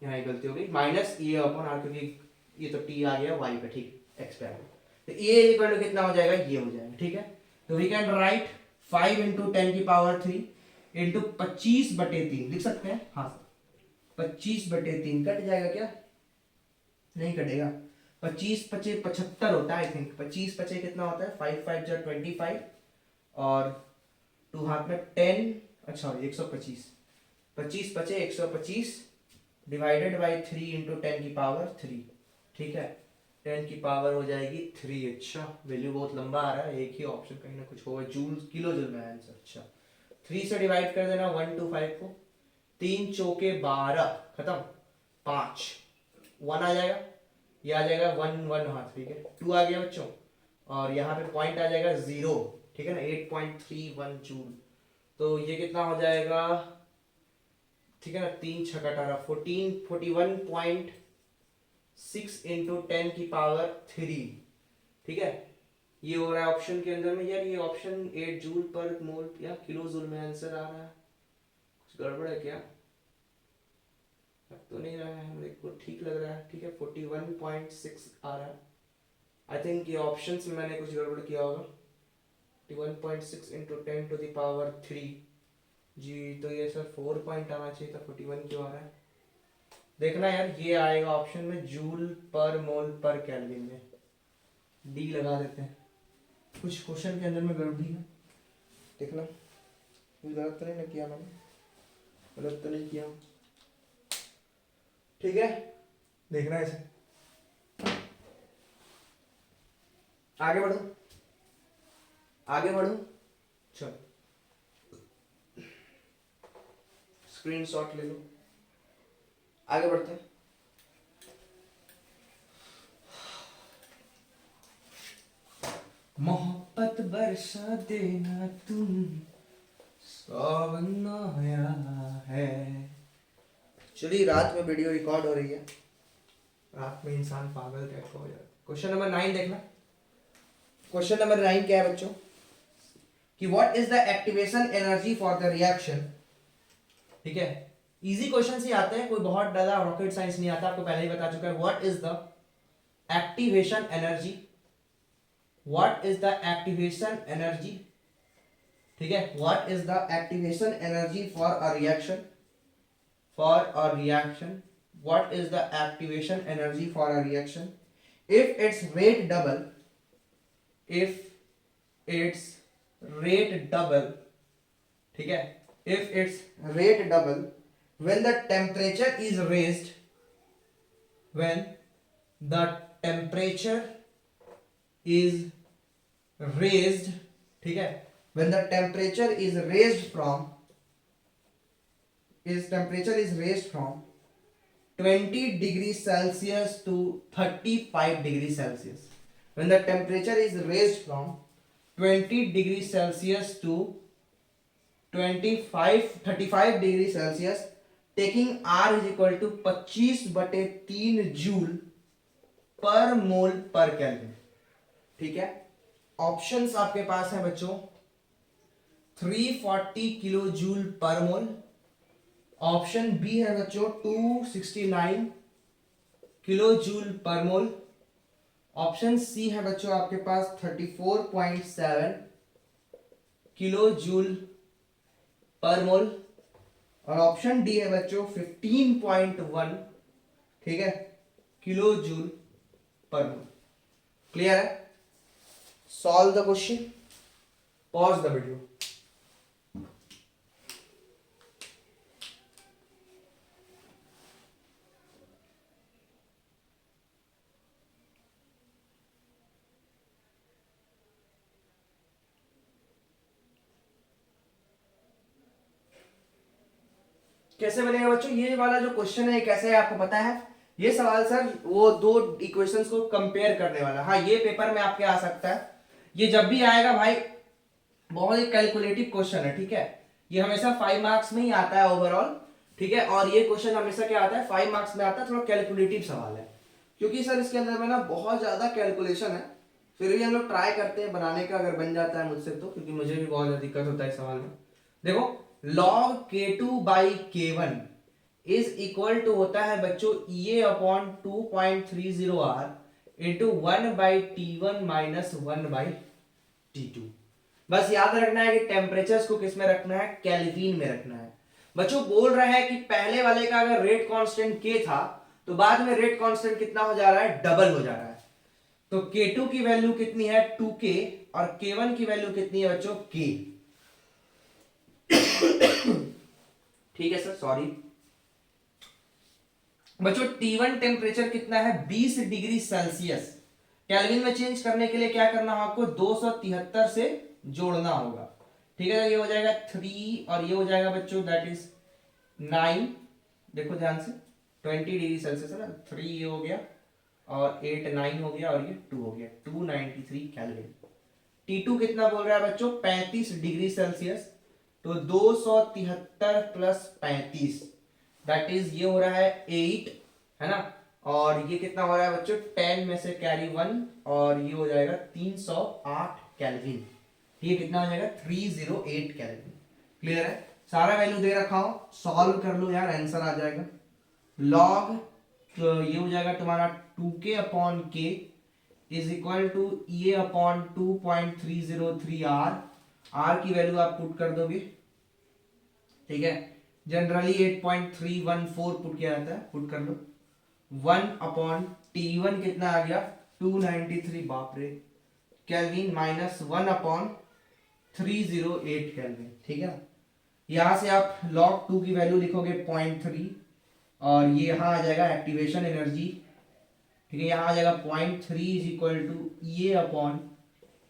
यहाँ एक गलती हो गई, -EA/R, क्योंकि ये तो t आ गया y पे, ठीक, x पे आ गया, तो a इक्वल टू कितना हो जाएगा, ये हो जाएगा, ठीक है। तो we can write 5 into 10⁻³ into 25/3 लिख सकते हैं, हाँ सर 25/3 कट जाएगा क्या, नहीं कटेगा, 25 पचे 75 होता है आई थिंक। 25 पचे कितना होता है, 5 5 जा 25 और 2 हाथ में 10, अच्छा 125। 25 पचे 125 डिवाइडेड बाई 3 इंटू 10 की पावर 3, ठीक है। 10 की पावर हो जाएगी 3। अच्छा वैल्यू बहुत लंबा आ रहा है, एक ही ऑप्शन कहीं ना कुछ होगा, जूल किलो जूल में आंसर। अच्छा 3 से डिवाइड कर देना 1 2 5 को, 3 चौके 12, खत्म। 5 1 आ जाएगा, ये आ जाएगा 1 1, हाँ ठीक है। 2 आ गया बच्चों, और यहाँ पे पॉइंट आ जाएगा 0, ठीक है ना, 8.31 जूल। तो ये कितना हो जाएगा, ठीक है ना, 3 छक्का 18, 41.6 इंटू 10 की पावर 3, ठीक है। ये हो रहा है ऑप्शन के अंदर में। यार ये ऑप्शन 8 जूल पर मोल या किलो जूल में आंसर आ रहा है, कुछ गड़बड़ है क्या? लग तो नहीं रहा है, मेरे को ठीक लग रहा है, ठीक है। 41.6 आ रहा है, आई थिंक ये ऑप्शंस में मैंने कुछ गड़बड़ किया होगा। 41.6 इंटू 10 टू द पावर 3 जी, तो ये सर 4 पॉइंट आना चाहिए था, 41 क्यों आ रहा है? देखना यार, ये आएगा ऑप्शन में जूल पर मोल पर केल्विन में, डी लगा देते हैं। कुछ क्वेश्चन के अंदर में गड़बड़ी है, देखना कुछ गलत तो नहीं ना किया मैंने, गलत तो नहीं किया, ठीक है। देखना इसे, आगे बढ़ो आगे बढ़ो, चलो स्क्रीनशॉट ले लो, आगे बढ़ते हैं। मोहब्बत बरसा देना तुम, सावन आया है। चलिए, रात में वीडियो रिकॉर्ड हो रही है, रात में इंसान पागल टाइप का हो जाता है। क्वेश्चन नंबर 9 देखना। क्वेश्चन नंबर 9 क्या है बच्चों, कि what is the activation energy for the reaction, ठीक है। इजी क्वेश्चन ही आते हैं, कोई बहुत ज्यादा रॉकेट साइंस नहीं आता, आपको पहले ही बता चुका है। What is the activation energy, what is the activation energy, ठीक है। What is the activation energy for a reaction, for a reaction, what is the activation energy for a reaction if its rate double, if its rate double, ठीक है, if its rate double when the temperature is raised, when the temperature is raised, ठीक है, when the temperature is raised from, is temperature is raised from 20 degrees Celsius to 35 degrees Celsius. When the temperature is raised from 20 degrees Celsius to 35 degrees Celsius, taking R is equal to 25/3 joule per mole पर kelvin, ठीक है। Options आपके पास हैं बच्चों, 340 kilo joule per मोल, option B है बच्चों 269 kilo joule per मोल, option C है बच्चों आपके पास 34.7 किलो जूल पर मोल, और ऑप्शन डी है बच्चों 15.1, ठीक है, kilo joule per mole. Clear है? Solve the question, pause the video. कैसे बनेगा बच्चों ये वाला जो क्वेश्चन है, कैसे है आपको पता है? ये सवाल सर वो दो इक्वेशंस को कंपेयर करने वाला, हाँ ये पेपर में आपके आ सकता है, ये जब भी आएगा भाई बहुत ही कैलकुलेटिव क्वेश्चन है, ठीक है। ये हमेशा 5 मार्क्स में ही आता है ओवरऑल, ठीक है। और ये क्वेश्चन हमेशा क्या आता है, 5 मार्क्स में आता है, थोड़ा कैलकुलेटिव सवाल है, क्योंकि सर इसके अंदर में ना बहुत ज्यादा कैलकुलेशन है। फिर भी हम लोग ट्राई करते हैं बनाने का, अगर बन जाता है मुझसे तो, क्योंकि मुझे भी बहुत ज्यादा दिक्कत होता है इस सवाल में। देखो log k2 by k1 is equal to होता है बच्चों ये upon 2.30 r into 1 by t1 minus 1 by t2। बस याद रखना है कि टेम्परेचर्स को किस में रखना है, केल्विन में रखना है। बच्चों बोल रहा है कि पहले वाले का अगर रेट कांस्टेंट k था तो बाद में रेट कांस्टेंट कितना हो जा रहा है, डबल हो जा रहा है। तो K2 की वैल्यू कितनी है 2K और K1 की वैल्यू कितनी है बच्चों K। ठीक है सर, सॉरी बच्चों। T1 टेम्परेचर कितना है 20 डिग्री सेल्सियस। केल्विन में चेंज करने के लिए क्या करना होगा आपको 273 से जोड़ना होगा। ठीक है, ये हो जाएगा 3 और ये हो जाएगा बच्चों दैट इज 9। देखो ध्यान से 20 डिग्री सेल्सियस है ना, 3 ये हो गया और 8 9 हो गया और ये 2 हो गया, 293 केल्विन। T2 कितना बोल रहा है बच्चों 35 डिग्री सेल्सियस। तो 273 प्लस 35 दैट इज ये हो रहा है 8 है ना। और ये कितना हो रहा है बच्चों 10 में से कैरी 1 और ये हो जाएगा 308 केल्विन। ये कितना हो जाएगा 308 केल्विन। क्लियर है, सारा वैल्यू दे रखा हो, सॉल्व कर लो यार, आंसर आ जाएगा। लॉग तो ये हो जाएगा तुम्हारा 2k upon k is equal to A upon 2.303 R. R की वैल्यू आप पुट कर दोगे, ठीक है। जनरली 8.314 पुट किया जाता है, पुट कर लो। 1 अपॉन T1 कितना आ गया 293 बाप रे केल्विन माइनस 1 अपॉन 308 केल्विन। ठीक है, यहां से आप log 2 की वैल्यू लिखोगे 0.3 और ये यहां आ जाएगा एक्टिवेशन एनर्जी। ठीक है, यहां आ जाएगा 0.3 is equal to A upon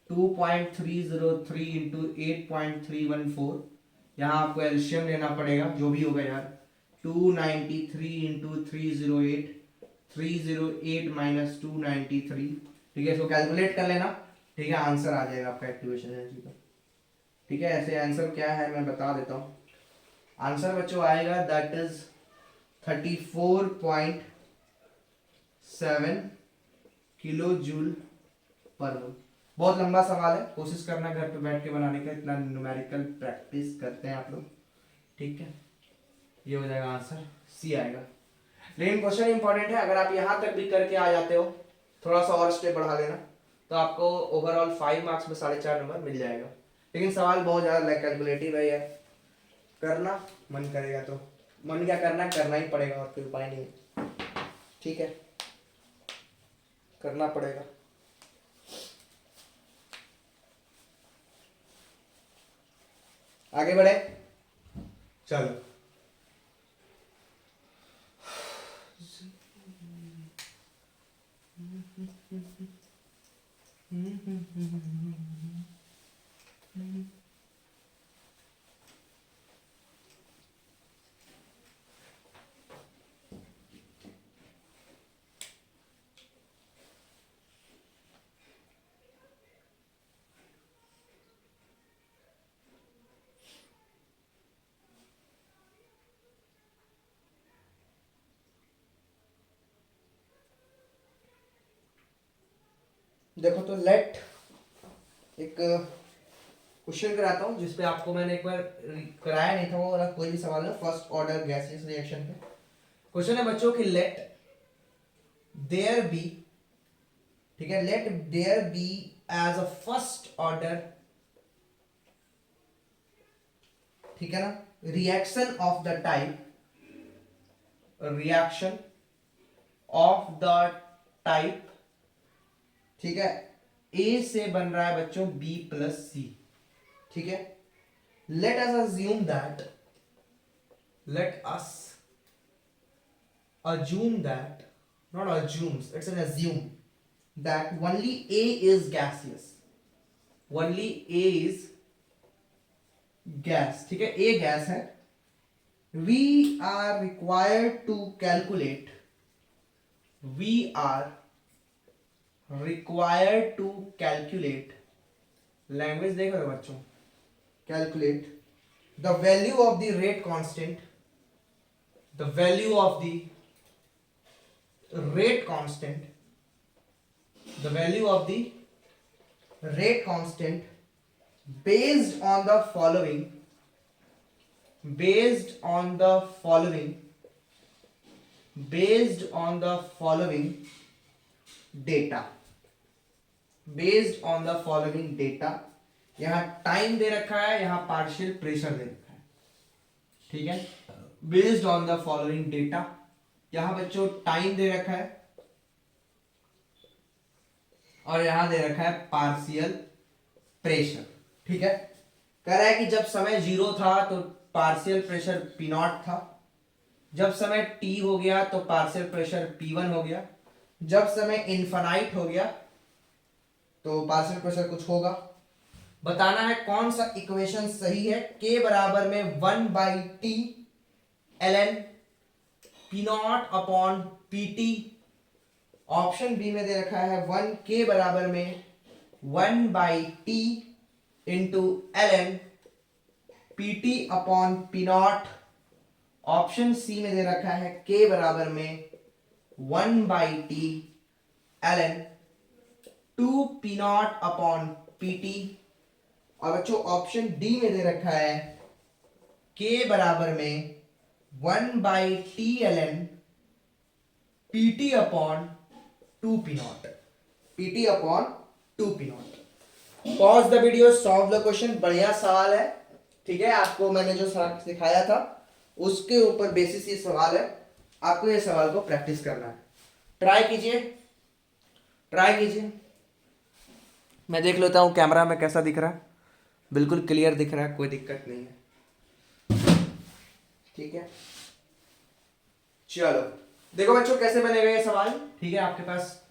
2.303 into 8.314। यहाँ आपको एलसीएम लेना पड़ेगा जो भी होगा यार, 293 इंटू 308, 308 माइनस 293। ठीक है, इसको कैलकुलेट कर लेना। ठीक है, आंसर आ जाएगा आपका एक्टिवेशन एनर्जी का। ठीक है, ऐसे आंसर क्या है मैं बता देता हूँ। आंसर बच्चों आएगा that is 34.7 kilo joule per मोल। बहुत लंबा सवाल है, कोशिश करना घर पे बैठ के बनाने का, इतना न्यूमेरिकल प्रैक्टिस करते हैं आप लोग। ठीक है, ये हो जाएगा आंसर, सी आएगा। लेकिन क्वेश्चन इंपॉर्टेंट है, अगर आप यहां तक भी करके आ जाते हो, थोड़ा सा और स्टेप बढ़ा लेना तो आपको ओवरऑल 5 मार्क्स में 4.5 नंबर मिल जाएगा। लेकिन सवाल बहुत ज्यादा कैलकुलेटिव है यार, करना मन करेगा तो, मन क्या करना, करना ही पड़ेगा और कोई उपाय नहीं है। ठीक है, करना पड़ेगा। आगे बढ़े, चलो। देखो तो लेट एक क्वेश्चन कराता हूँ जिसपे आपको मैंने एक बार कराया नहीं था, वो वाला कोई भी सवाल है फर्स्ट ऑर्डर गैसियस रिएक्शन पे। क्वेश्चन है बच्चों कि लेट देयर बी, ठीक है, let there be as a first order, ठीक है ना, reaction of the type, reaction of the type, ठीक है, ए से बन रहा है बच्चों बी प्लस सी। ठीक है, let us assume that, let us assume that, not assumes, it's an assume that only A is gaseous, only A is gas। ठीक है, A गैस है। we are required to calculate, we are required to calculate, language देखो तो बच्चों, calculate the value of the rate constant, the value of the rate constant, the value of the rate constant based on the following, based on the following, based on the following data, based on the following data। यहां time दे रखा है, यहां partial pressure दे रखा है। ठीक है, based on the following data, यहां बच्चों टाइम दे रखा है, और यहां दे रखा है पार्शियल प्रेशर। ठीक है, कह रहा है कि जब समय 0 था तो पार्शियल प्रेशर P नॉट था, जब समय t हो गया तो पार्शियल प्रेशर P1 हो गया, जब समय इनफाइनाइट हो गया तो पार्शियल प्रेशर कुछ होगा। बताना है कौन सा इक्वेशन सही है। k बराबर में 1/t ln P not upon PT। Option B में दे रखा है 1k बराबर में 1/t into ln PT upon P not. Option C में दे रखा है k बराबर में 1/t ln 2P not upon PT। और बच्चों ऑप्शन डी में दे रखा है k बराबर में 1/t ln PT upon 2P not, PT upon 2P not. Pause the video, solve the question. बढ़िया सवाल है, ठीक है। आपको मैंने जो सिखाया था उसके ऊपर बेसिस ये सवाल है, आपको ये सवाल को प्रैक्टिस करना है। ट्राई कीजिए, ट्राई कीजिए। मैं देख लेता हूं कैमरा में कैसा दिख रहा है। बिल्कुल क्लियर दिख रहा है, कोई दिक्कत नहीं है, ठीक है। चलो देखो बच्चों कैसे बनेगा ये सवाल। ठीक है, आपके पास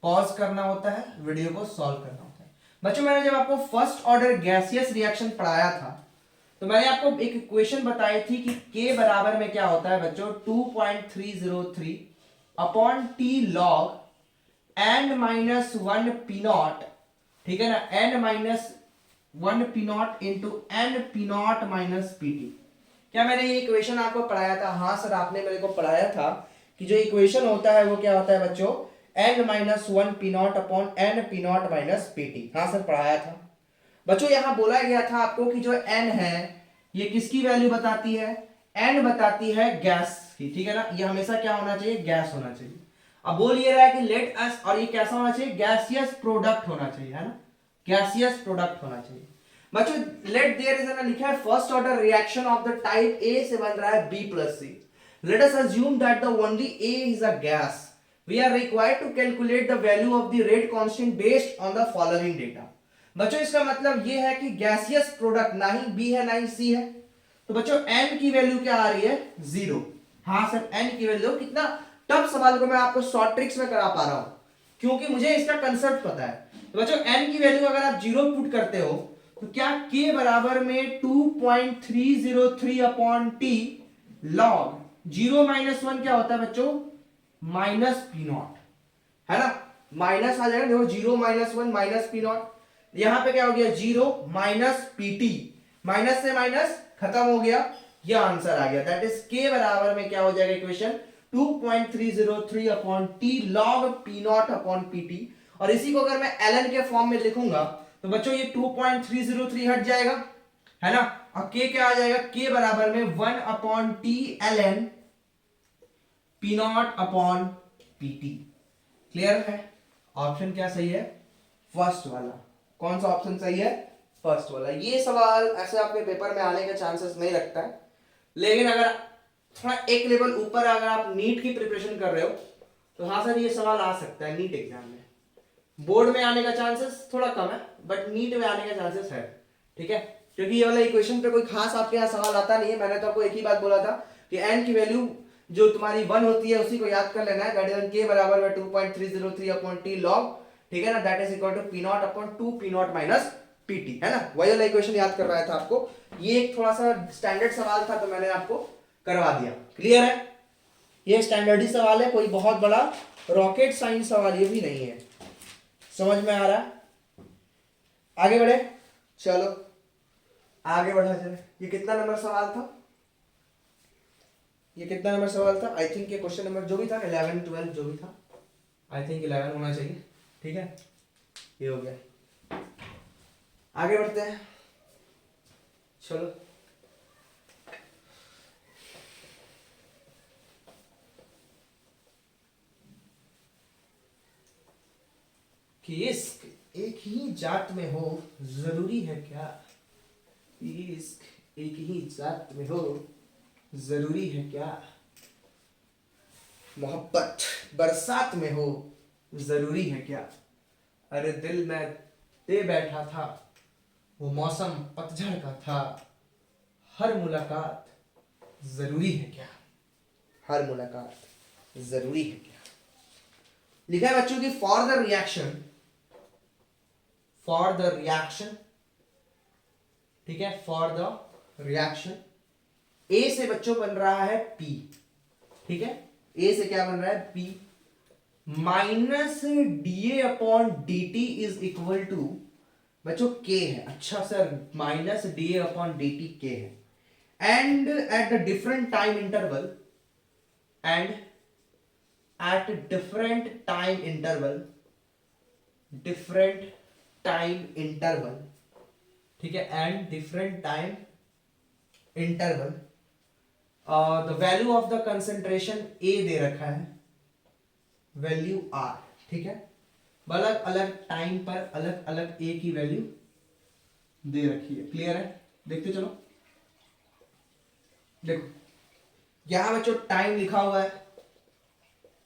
पॉज करना होता है, वीडियो को सॉल्व करना होता है। बच्चों मैंने जब आपको फर्स्ट ऑर्डर गैसियस रिएक्शन पढ़ाया था तो मैंने आपको एक इक्वेशन बताई थी कि k बराबर में क्या होता है बच्चों, 2.303 upon T log n-1 P not. ठीक है ना, n-1 P not into n P not minus PT। क्या मैंने ये इक्वेशन आपको पढ़ाया था? हाँ सर, आपने मेरे को पढ़ाया था कि जो इक्वेशन होता है वो क्या होता है बच्चों, n-1 P not upon n P not minus PT। हाँ सर, पढ़ाया था बच्चों। यहां बोला गया था आपको कि जो n है ये किसकी वैल्यू बताती है, n बताती है गैस की। ठीक है ना, ये हमेशा क्या होना चाहिए, गैस होना चाहिए। अब बोल ये रहा है कि लेट अस, और ये कैसा होना चाहिए, गैसियस प्रोडक्ट होना चाहिए, है ना, गैसियस प्रोडक्ट होना चाहिए। बच्चों लेट देयर इज लिखा है first order reaction of the type A से बन रहा है B plus C। Let us assume that the only A is a gas. We are required to calculate the value of the rate constant based on the following data. बच्चों इसका मतलब ये है कि गैसियस प्रोडक्ट ना ही B है ना ही C है, तो बच्चों n की वैल्यू क्या आ रही है, 0। हाँ सर, n की वैल्यू, कितना टफ सवाल को मैं आपको शॉर्ट ट्रिक्स में करा पा रहा हूं क्योंकि मुझे इसका कंसेप्ट पता है। तो बच्चों n की वैल्यू अगर आप 0 पुट करते हो तो क्या k बराबर में 2.303 अपॉन टी लॉग 0 माइनस 1 क्या होता है बच्चों, माइनस P नॉट, है ना, माइनस आ जाएगा। देखो 0 माइनस 1 माइनस P नॉट, यहां पे क्या हो गया, 0 माइनस PT, माइनस से माइनस खत्म हो गया, ये आंसर आ गया। दैट इज k बराबर में क्या हो जाएगा equation, 2.303 upon T log P not upon PT। और इसी को अगर मैं ln के फॉर्म में लिखूंगा तो बच्चों ये 2.303 हट जाएगा, है ना, और k क्या आ जाएगा, k बराबर में 1 upon T ln P not upon PT। Clear है? ऑप्शन क्या सही है, फर्स्ट वाला। कौन सा ऑप्शन सही है, फर्स्ट वाला। ये सवाल ऐसे आपके पेपर में आने के चांसेस नहीं रखता है, लेकिन अगर थोड़ा एक लेवल ऊपर अगर आप नीट की प्रिपरेशन कर रहे हो तो हाँ सर ये सवाल आ सकता है नीट एग्जाम में। बोर्ड में आने का चांसेस थोड़ा कम है बट नीट में आने का चांसेस है, ठीक है, क्योंकि ये वाला इक्वेशन पे कोई खास आपके यहाँ सवाल आता नहीं है। मैंने तो आपको एक ही बात बोला था कि n की वैल्यू जो तुम्हारी 1 होती है उसी को याद कर लेना है। दैट इज k बराबर में 2.303 अपॉन t लॉग, ठीक है ना, that is equal to P not upon 2P not minus PT, है ना, वही वाला इक्वेशन याद करवाया था आपको। ये एक थोड़ा सा स्टैंडर्ड सवाल था तो मैंने आपको करवा दिया। क्लियर है? ये स्टैंडर्ड ही सवाल है, कोई बहुत बड़ा रॉकेट साइंस सवाल ये भी नहीं है। समझ में आ रहा है? आगे बढ़े, चलो आगे बढ़ा चले। ये कितना नंबर सवाल था, ये कितना नंबर सवाल था? आई थिंक ये क्वेश्चन नंबर जो भी था 11 12 जो भी था, आई थिंक 11 होना चाहिए, ठीक है, ये हो गया। आगे बढ़ते हैं, चलो। कि इश्क एक ही जात में हो जरूरी है क्या, इश्क एक ही जात में हो जरूरी है क्या, मोहब्बत बरसात में हो जरूरी है क्या, अरे दिल में दे बैठा था, वो मौसम पतझड़ का था, हर मुलाकात जरूरी है क्या, हर मुलाकात जरूरी है क्या। लिखा है बच्चों की for the reaction, for the reaction, ठीक है, फॉर द रिएक्शन ए से बच्चों बन रहा है पी, ठीक है, ए से क्या बन रहा है P, minus D A upon D T is equal to बच्चों के है। अच्छा sir, minus D A upon D T के है, and at the different time interval, and at different time interval, different time interval, ठीक है, and different time interval, the value of the concentration A दे रखा है, value are, ठीक है, अलग अलग टाइम पर अलग अलग ए की वैल्यू दे रखी है। क्लियर है, देखते चलो। देखो यहां बच्चों टाइम लिखा हुआ है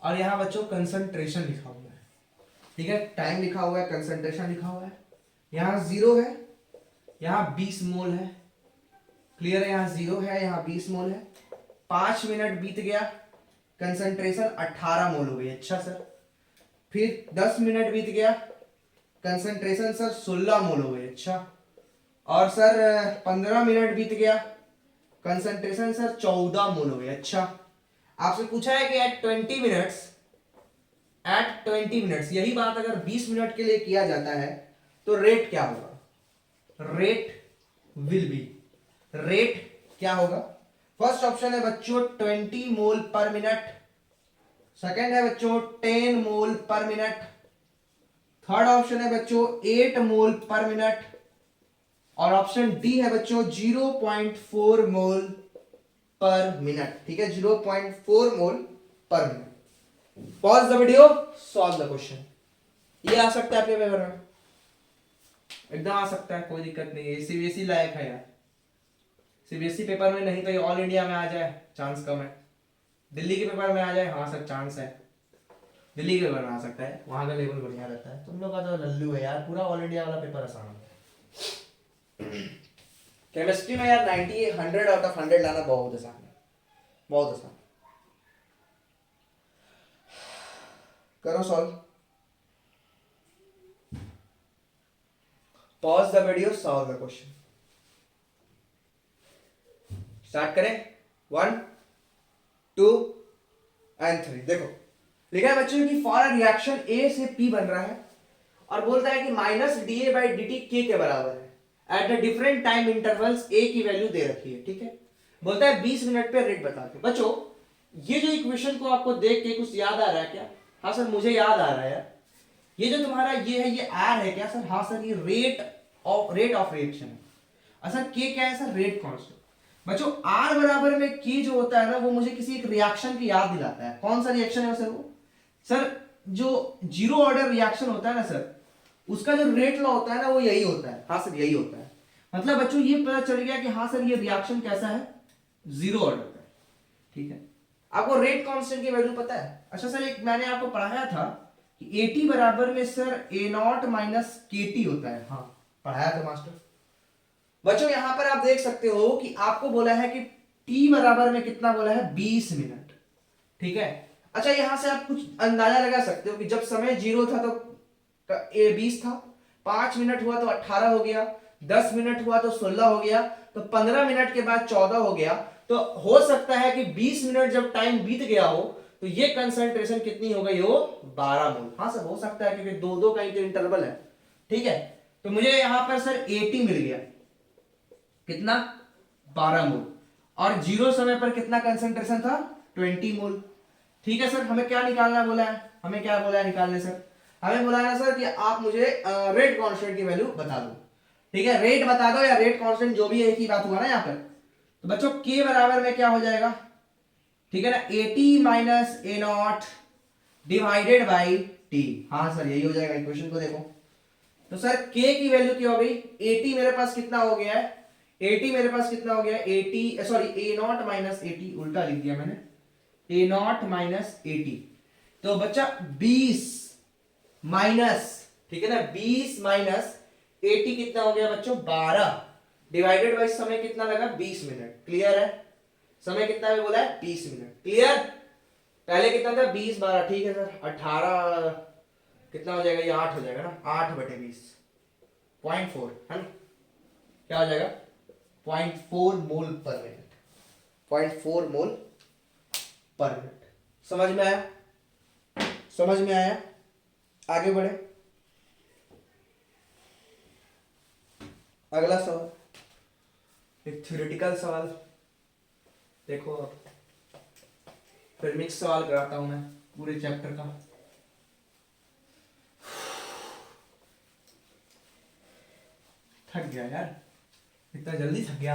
और यहां बच्चों कंसंट्रेशन लिखा हुआ है, ठीक है, टाइम लिखा हुआ है, कंसंट्रेशन लिखा हुआ है, यहां 0 है, यहां 20 मोल है। क्लियर है, यहां 0 है, यहां 20 मोल है। 5 मिनट बीत गया, कंसंट्रेशन 18 मोल हो गई। अच्छा सर, फिर 10 मिनट बीत गया, कंसंट्रेशन सर 16 मोल हो गई। अच्छा, और सर 15 मिनट बीत गया, कंसंट्रेशन सर 14 मोल हो गई। अच्छा, आपसे पूछा है कि एट 20 मिनट्स, एट 20 मिनट्स, यही बात अगर 20 मिनट के लिए किया जाता है तो रेट क्या होगा, रेट विल बी, रेट क्या होगा। फर्स्ट ऑप्शन है बच्चों 20 मोल पर मिनट, सेकेंड है बच्चों 10 मोल पर मिनट, थर्ड ऑप्शन है बच्चों 8 मोल पर मिनट, और ऑप्शन डी है बच्चों 0.4 मोल पर मिनट, ठीक है, 0.4 mole per minute. Pause the video, solve the question. ये आ सकता है अपने पेपर में, एकदम आ सकता है, कोई दिक्कत नहीं है, सीबीएसई लायक है यार। सीबीएसई पेपर में नहीं तो ये ऑल इंडिया में आ जाए, चांस कम है। दिल्ली के पेपर में आ जाए, हाँ सर चांस है, दिल्ली के पेपर में आ सकता है, वहां का लेवल बढ़िया रहता है। तुम लोग का तो लल्लू है यार, पूरा ऑल इंडिया वाला पेपर आसान है। केमिस्ट्री में यार 90 100 आउट ऑफ 100 लाना बहुत आसान है, बहुत आसान। करो solve, pause the video, solve the question. Start करें, 1 2 एंड 3। देखो लिखा है बच्चों कि फॉर अ रिएक्शन ए से पी बन रहा है और बोलता है कि minus D A by D T के बराबर है, at the different time intervals A की वैल्यू दे रखी है, ठीक है, बोलता है 20 मिनट पे रेट बता के। बच्चों ये जो इक्वेशन को आपको देख के कुछ याद आ रहा है क्या? हाँ सर मुझे याद आ रहा है यार, ये जो तुम्हारा ये है, ये आर है क्या सर? हाँ सर, ये रेट ऑफ रिएक्शन है। अच्छा के क्या है सर? Rate constant. बच्चों आर बराबर में के जो होता है ना, वो मुझे किसी एक रिएक्शन की याद दिलाता है। कौन सा रिएक्शन है सर वो? सर जो जीरो ऑर्डर रिएक्शन होता है ना सर, उसका जो रेट लॉ होता है ना, वो यही होता है। हाँ सर यही होता है। मतलब बच्चों ये पता चल गया कि हाँ सर ये रिएक्शन कैसा है, जीरो ऑर्डर का, ठीक है। आपको रेट कांस्टेंट की वैल्यू पता है? अच्छा सर एक मैंने आपको पढ़ाया था कि एटी बराबर में सर ए नॉट माइनस के टी होता है। हाँ पढ़ाया था मास्टर। बच्चों यहां पर आप देख सकते हो कि आपको बोला है कि टी बराबर में कितना बोला है? 20 मिनट, ठीक है। अच्छा यहां से आप कुछ अंदाजा लगा सकते हो कि जब समय जीरो था तो ए 20 था, 5 मिनट हुआ तो 18 हो गया, 10 मिनट हुआ तो 16 हो गया, तो 15 मिनट के बाद 14 हो गया। तो हो सकता है कि 20 मिनट जब टाइम बीत गया हो तो ये कंसंट्रेशन कितनी हो गई हो? 12 मोल। हाँ सर हो सकता है, क्योंकि दो दो का ही तो इंटरवल है, ठीक है। तो मुझे यहां पर सर 80 मिल गया, कितना? 12 मोल। और जीरो समय पर कितना कंसंट्रेशन था? 20 मोल, ठीक है सर। हमें क्या निकालना बोला है? हमें क्या बोला है निकालने सर? हमें बोला है सर कि आप मुझे रेट कांस्टेंट की वैल्यू बता दो, ठीक है। रेट बता दो या रेट कांस्टेंट, जो भी है, एक ही बात हुआ ना यहाँ पर। तो बच्चों के बराबर में क्या हो जाएगा, ठीक है ना, 80 minus A not divided by T. हाँ सर यही हो जाएगा। इक्वेशन को देखो तो सर के की वैल्यू क्या हो गई? 80 मेरे पास कितना हो गया है? 80 मेरे पास कितना हो गया? 80 सॉरी ए नॉट माइनस 80, उल्टा लिख दिया मैंने, ए नॉट माइनस 80। तो बच्चा 20 माइनस, ठीक है ना। 20 माइनस 80 कितना हो गया बच्चों 12 डिवाइडेड बाई समय कितना लगा 20 मिनट। क्लियर है। समय कितना है बोला है 20 मिनट। क्लियर। पहले कितना था 20 12 ठीक है सर 18 कितना हो जाएगा ये 8 हो जाएगा ना 8/20 0.4 है ना। क्या हो जाएगा 0.4 mole per minute 0.4 mole per minute. समझ में आया। समझ में आया। आगे बढ़े। अगला सवाल एक थ्योरेटिकल सवाल देखो। अब फिर मिक्स सवाल कराता हूं मैं पूरे चैप्टर का। थक गया यार इतना जल्दी थक गया।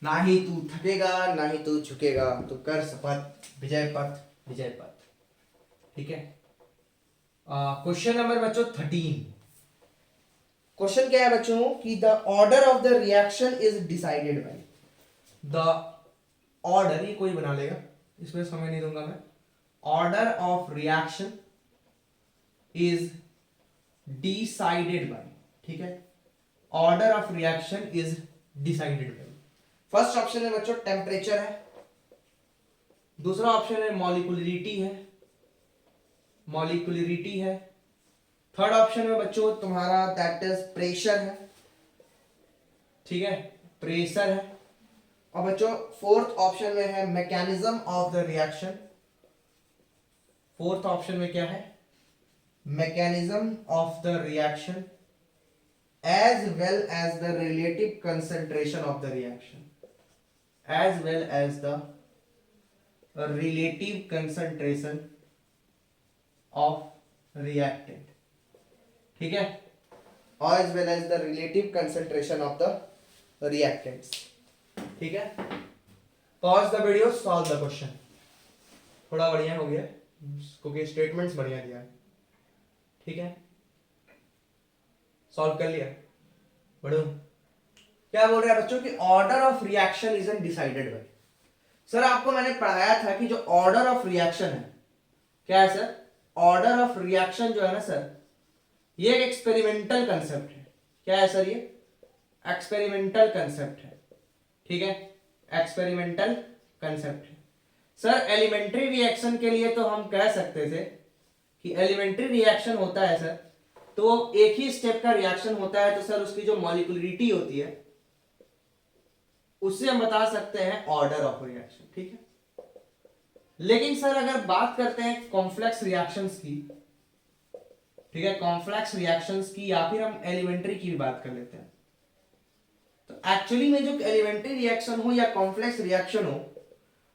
ना ही तू थकेगा ना ही तू झुकेगा तू कर शपथ विजय पथ विजय पथ। ठीक है। क्वेश्चन नंबर बच्चों 13। क्वेश्चन क्या है बच्चों कि the order of the reaction is decided by the order. ये कोई बना लेगा इसमें समय नहीं दूंगा मैं। Order of reaction is decided bye. ठीक है। Order of reaction is decided bye. First option है बच्चों टेम्परेचर है। दूसरा ऑप्शन है मॉलिक्यूलरिटी है। मॉलिक्यूलरिटी है। थर्ड ऑप्शन में बच्चों तुम्हारा दैट इज प्रेशर है। ठीक है प्रेशर है। और बच्चों फोर्थ ऑप्शन में है mechanism of the reaction. Fourth option में क्या है mechanism of the reaction as well as the relative concentration of the reaction as well as the relative concentration of reactant। ठीक है और as well as the relative concentration of the reactants। ठीक है। pause the video solve the question। थोड़ा बढ़िया हो गया क्योंकि स्टेटमेंट्स बढ़िया दिया है। ठीक है सॉल्व कर लिया। बढ़ो क्या बोल रहा है बच्चों कि order of reaction is decided bye. Sir आपको मैंने पढ़ाया था कि जो ऑर्डर ऑफ रिएक्शन है क्या है सर। ऑर्डर ऑफ रिएक्शन जो है ना सर ये एक एक्सपेरिमेंटल कंसेप्ट है। क्या है सर ये एक्सपेरिमेंटल कंसेप्ट है। ठीक है एक्सपेरिमेंटल कंसेप्ट है। सर एलिमेंट्री रिएक्शन के लिए तो हम कह सकते थे कि एलिमेंट्री रिएक्शन होता है सर तो एक ही स्टेप का रिएक्शन होता है तो सर उसकी जो मॉलिक्यूलरिटी होती है उससे हम बता सकते हैं ऑर्डर ऑफ रिएक्शन। ठीक है लेकिन सर अगर बात करते हैं कॉम्प्लेक्स रिएक्शंस की ठीक है कॉम्प्लेक्स रिएक्शंस की या फिर हम एलिमेंट्री की भी बात कर लेते हैं तो एक्चुअली में जो एलिमेंट्री रिएक्शन हो या कॉम्प्लेक्स रिएक्शन हो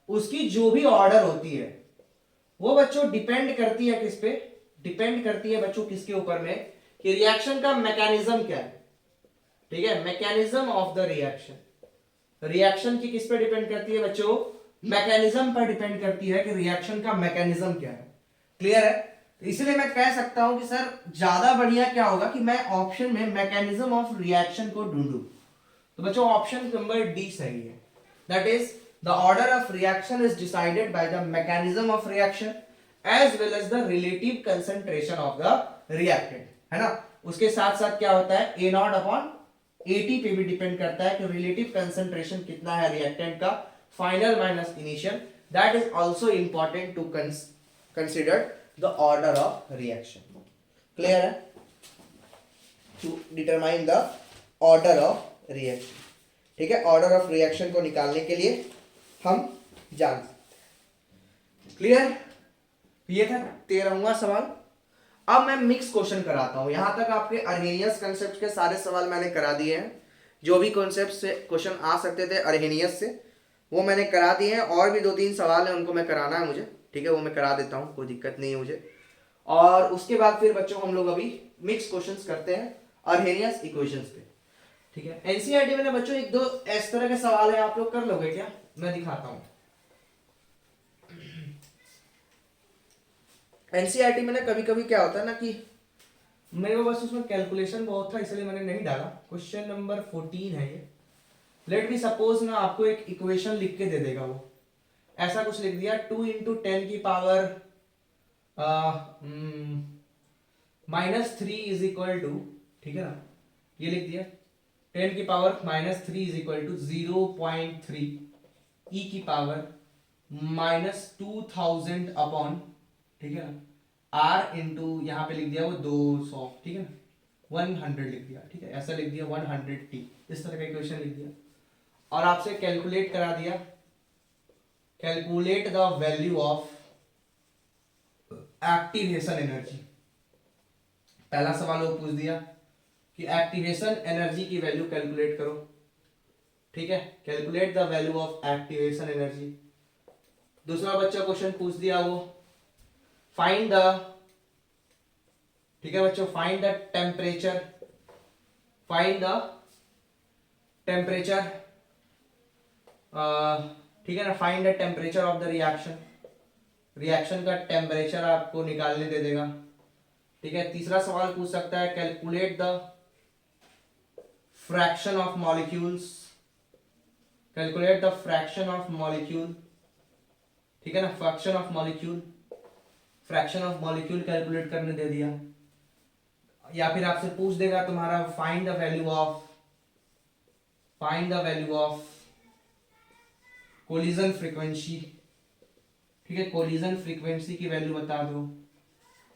उसकी जो भी ऑर्डर होती है वो बच्चों डिपेंड करती है किस पे डिपेंड करती है बच्चों किसके ऊपर में कि रिएक्शन का मैकेनिज्म क्या है। ठीक है mechanism of the reaction reaction की किस पे डिपेंड करती है बच्चों मैकेनिज्म पर डिपेंड करती है कि रिएक्शन का मैकेनिज्म क्या है। क्लियर है। तो इसलिए मैं कह सकता हूं कि सर ज्यादा बढ़िया क्या होगा कि मैं ऑप्शन में मैकेनिज्म ऑफ रिएक्शन को ढूंढूं। तो बच्चों ऑप्शन नंबर डी सही है। That is the order of reaction is decided by the mechanism of reaction as well as the relative concentration of the reactant है ना। उसके साथ साथ क्या होता है ए नॉट अपॉन 80 पे भी डिपेंड करता है कि रिलेटिव कंसंट्रेशन कितना है रिएक्टेंट का final minus initial. That is also important to consider the order of reaction. Clear है to determine the order of reaction. ठीक है ऑर्डर ऑफ रिएक्शन को निकालने के लिए हम जान सकते। क्लियर ये था 13वां सवाल। अब मैं मिक्स क्वेश्चन कराता हूं। यहां तक आपके अर्हेनियस कंसेप्ट के सारे सवाल मैंने करा दिए हैं। जो भी कॉन्सेप्ट से क्वेश्चन आ सकते थे अर्हेनियस से वो मैंने करा दिए हैं। और भी 2-3 सवाल हैं उनको मैं कराना है मुझे। ठीक है वो मैं करा देता हूं कोई दिक्कत नहीं है मुझे। और उसके बाद फिर बच्चों हम लोग अभी मिक्स क्वेश्चंस करते हैं अर्हेनियस इक्वेशंस पे। ठीक है एनसीईआरटी में बच्चों 1-2 इस तरह के सवाल है आप लोग कर लोगे क्या मैं दिखाता हूं। एनसीईआरटी में ना कभी कभी क्या होता है ना कि मेरे को बस उसमें कैलकुलेशन बहुत था इसलिए मैंने नहीं डाला। क्वेश्चन नंबर 14 है ये। लेट मी सपोज ना आपको एक इक्वेशन लिख के दे देगा वो ऐसा कुछ लिख दिया 2 × 10⁻⁻⁻⁻⁻⁻⁻⁻⁻⁻⁻⁻⁻⁻⁻⁻⁻⁻⁻⁻⁻⁻⁻⁻⁻⁻⁻⁻⁻⁻⁻⁻⁻⁻⁻ -3 इज इक्वल टू, ठीक है ना, ये लिख दिया 10 की पावर -3 इज इक्वल टू 0.3 ई की पावर -2000 अपॉन, ठीक है ना, आर इंटू यहाँ पे लिख दिया वो 200, ठीक है ना, 100 लिख दिया, ठीक है, ऐसा लिख दिया 100t, इस तरह का इक्वेशन लिख दिया और आपसे कैलकुलेट करा दिया, calculate the value of activation energy. पहला सवाल वो पूछ दिया कि एक्टिवेशन एनर्जी की वैल्यू कैलकुलेट करो, ठीक है, calculate the value of activation energy. दूसरा बच्चा क्वेश्चन पूछ दिया वो फाइंड द, ठीक है बच्चों, find the temperature, find the temperature, ठीक है ना, find the temperature of the reaction, reaction का टेम्परेचर आपको निकालने दे देगा, ठीक है। तीसरा सवाल पूछ सकता है calculate the fraction of molecules, calculate the fraction of molecule, ठीक है ना, fraction of molecule, fraction of molecule calculate करने दे दिया। या फिर आपसे पूछ देगा तुम्हारा find the value of, find the value of collision frequency, ठीक है, कोलिजन फ्रीक्वेंसी की वैल्यू बता दो,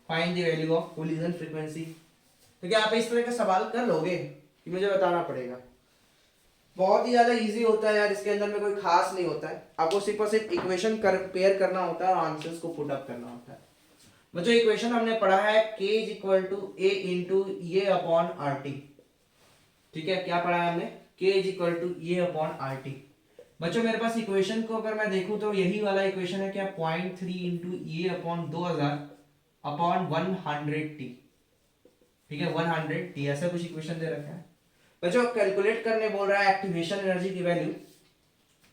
find the value of collision frequency. तो क्या आप इस तरह का सवाल कर लोगे कि मुझे बताना पड़ेगा? बहुत ही ज्यादा इजी होता है यार, इसके अंदर में कोई खास नहीं होता है, आपको सिर्फ और सिर्फ इक्वेशन पेयर करना होता है और आंसर्स को पुट अप करना होता है। बच्चों इक्वेशन हमने पढ़ा है k is equal to A into ये अपॉन आर टी, ठीक है, क्या पढ़ा है हमने, k इज इक्वल टू ये अपॉन आर टी। बच्चों मेरे पास इक्वेशन को अगर मैं देखूं तो यही वाला इक्वेशन है क्या, 0.3 इंटू ये अपॉन 2000 अपॉन 100t, ठीक है, 100t, ऐसा कुछ इक्वेशन दे रखा है। बच्चों कैलकुलेट करने बोल रहा है एक्टिवेशन एनर्जी की वैल्यू,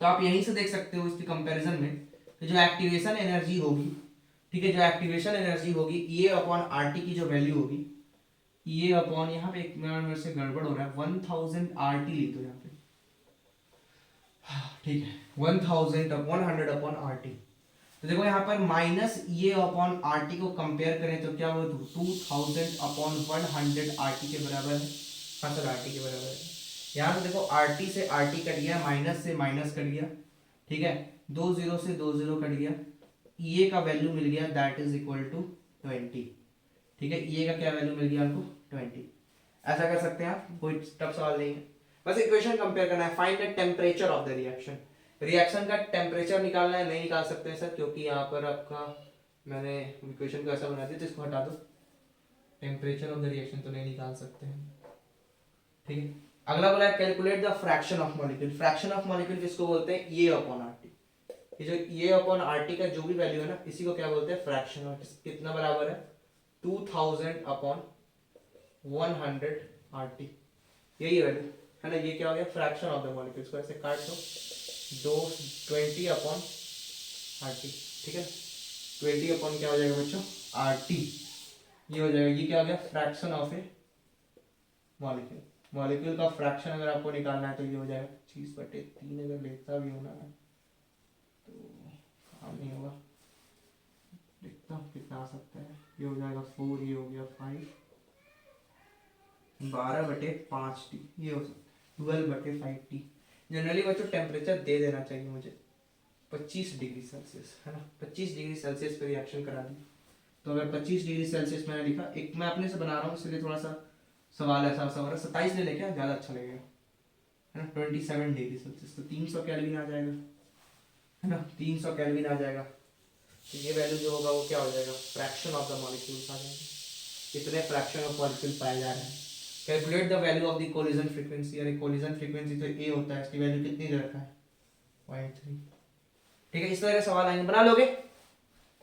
तो आप यहीं से देख सकते हो इसके कंपैरिजन में कि जो एक्टिवेशन एनर्जी होगी, ठीक है, जो एक्टिवेशन एनर्जी होगी ये अपॉन आर टी की जो वैल्यू होगी, ये अपॉन, यहाँ पे एक मेरे से गड़बड़ हो रहा है, 1000 आर टी लिख दो यहाँ पे, ठीक है, 100 अपॉन आर टी। तो देखो यहाँ पर minus A upon R T को कंपेयर करें तो क्या वो 2000 अपॉन 100 आर टी के बराबर है, हाँ सर आर टी के बराबर है। यहाँ पे देखो आर टी से आर टी कट गया, माइनस से माइनस कट गया, ठीक है, 20 से 20 कट गया, ये का वैल्यू मिल गया दैट इज इक्वल टू 20, ठीक है, ये का क्या वैल्यू मिल गया हमको 20। ऐसा कर सकते हैं आप, कोई टफ सवाल नहीं है, बस इक्वेशन कंपेयर करना है। Find the temperature of the reaction, reaction का टेम्परेचर निकालना है, नहीं निकाल सकते हैं सर क्योंकि यहाँ पर आपका मैंने इक्वेशन को ऐसा बना दिया, तो इसको हटा दो, टेम्परेचर ऑफ द रिएक्शन तो नहीं निकाल सकते हैं, ठीक है। अगला बोला है calculate the fraction of molecule, fraction of molecule किसको बोलते हैं, ये अपॉन आर टी, ये जो ये अपॉन आर टी का जो भी वैल्यू है ना, इसी को क्या बोलते हैं, फ्रैक्शन ऑफ, कितना बराबर है 2000 अपॉन 100 आर टी, यही वैल्यू है ना, ये क्या हो गया फ्रैक्शन ऑफ द मॉलिक्यूल, इसको ऐसे काट दो, 20 अपॉन आर टी, ठीक है, 20 अपॉन क्या हो जाएगा बच्चों आर टी, ये हो जाएगा, ये क्या हो गया fraction of A molecule. Molecule का फ्रैक्शन अगर आपको निकालना है तो ये हो जाएगा 25/3, अगर लेता भी होना है तो काम नहीं होगा, देखता हूँ कितना आ सकता है, ये हो जाएगा 4, ये हो गया 5, 12/5t, ये हो सकता है 12/5t। जनरली बच्चों टेम्परेचर दे देना चाहिए मुझे 25 डिग्री सेल्सियस, है ना, 25 डिग्री सेल्सियस पे रिएक्शन करा दी, तो अगर 25 डिग्री सेल्सियस मैंने लिखा, एक मैं अपने से बना रहा हूँ इसलिए थोड़ा सा सवाल ऐसा सा हो रहा है, 27 ले लेके ज़्यादा अच्छा लगेगा, है ना, 27 डिग्री सेल्सियस, तो 300 केल्विन आ जाएगा, है ना, 300 केल्विन आ जाएगा, तो ये वैल्यू जो होगा वो क्या हो जाएगा, फ्रैक्शन ऑफ द मॉलिक्यूल्स आ जाएगा, कितने फ्रैक्शन ऑफ मॉलिक्यूल पाए जा रहे हैं। Calculate the value of the collision frequency, अरे कोलिजन फ्रीक्वेंसी तो ए होता है, इसकी वैल्यू कितनी दे रखा है 0.3, ठीक है, इस तरह के सवाल आएंगे, बना लोगे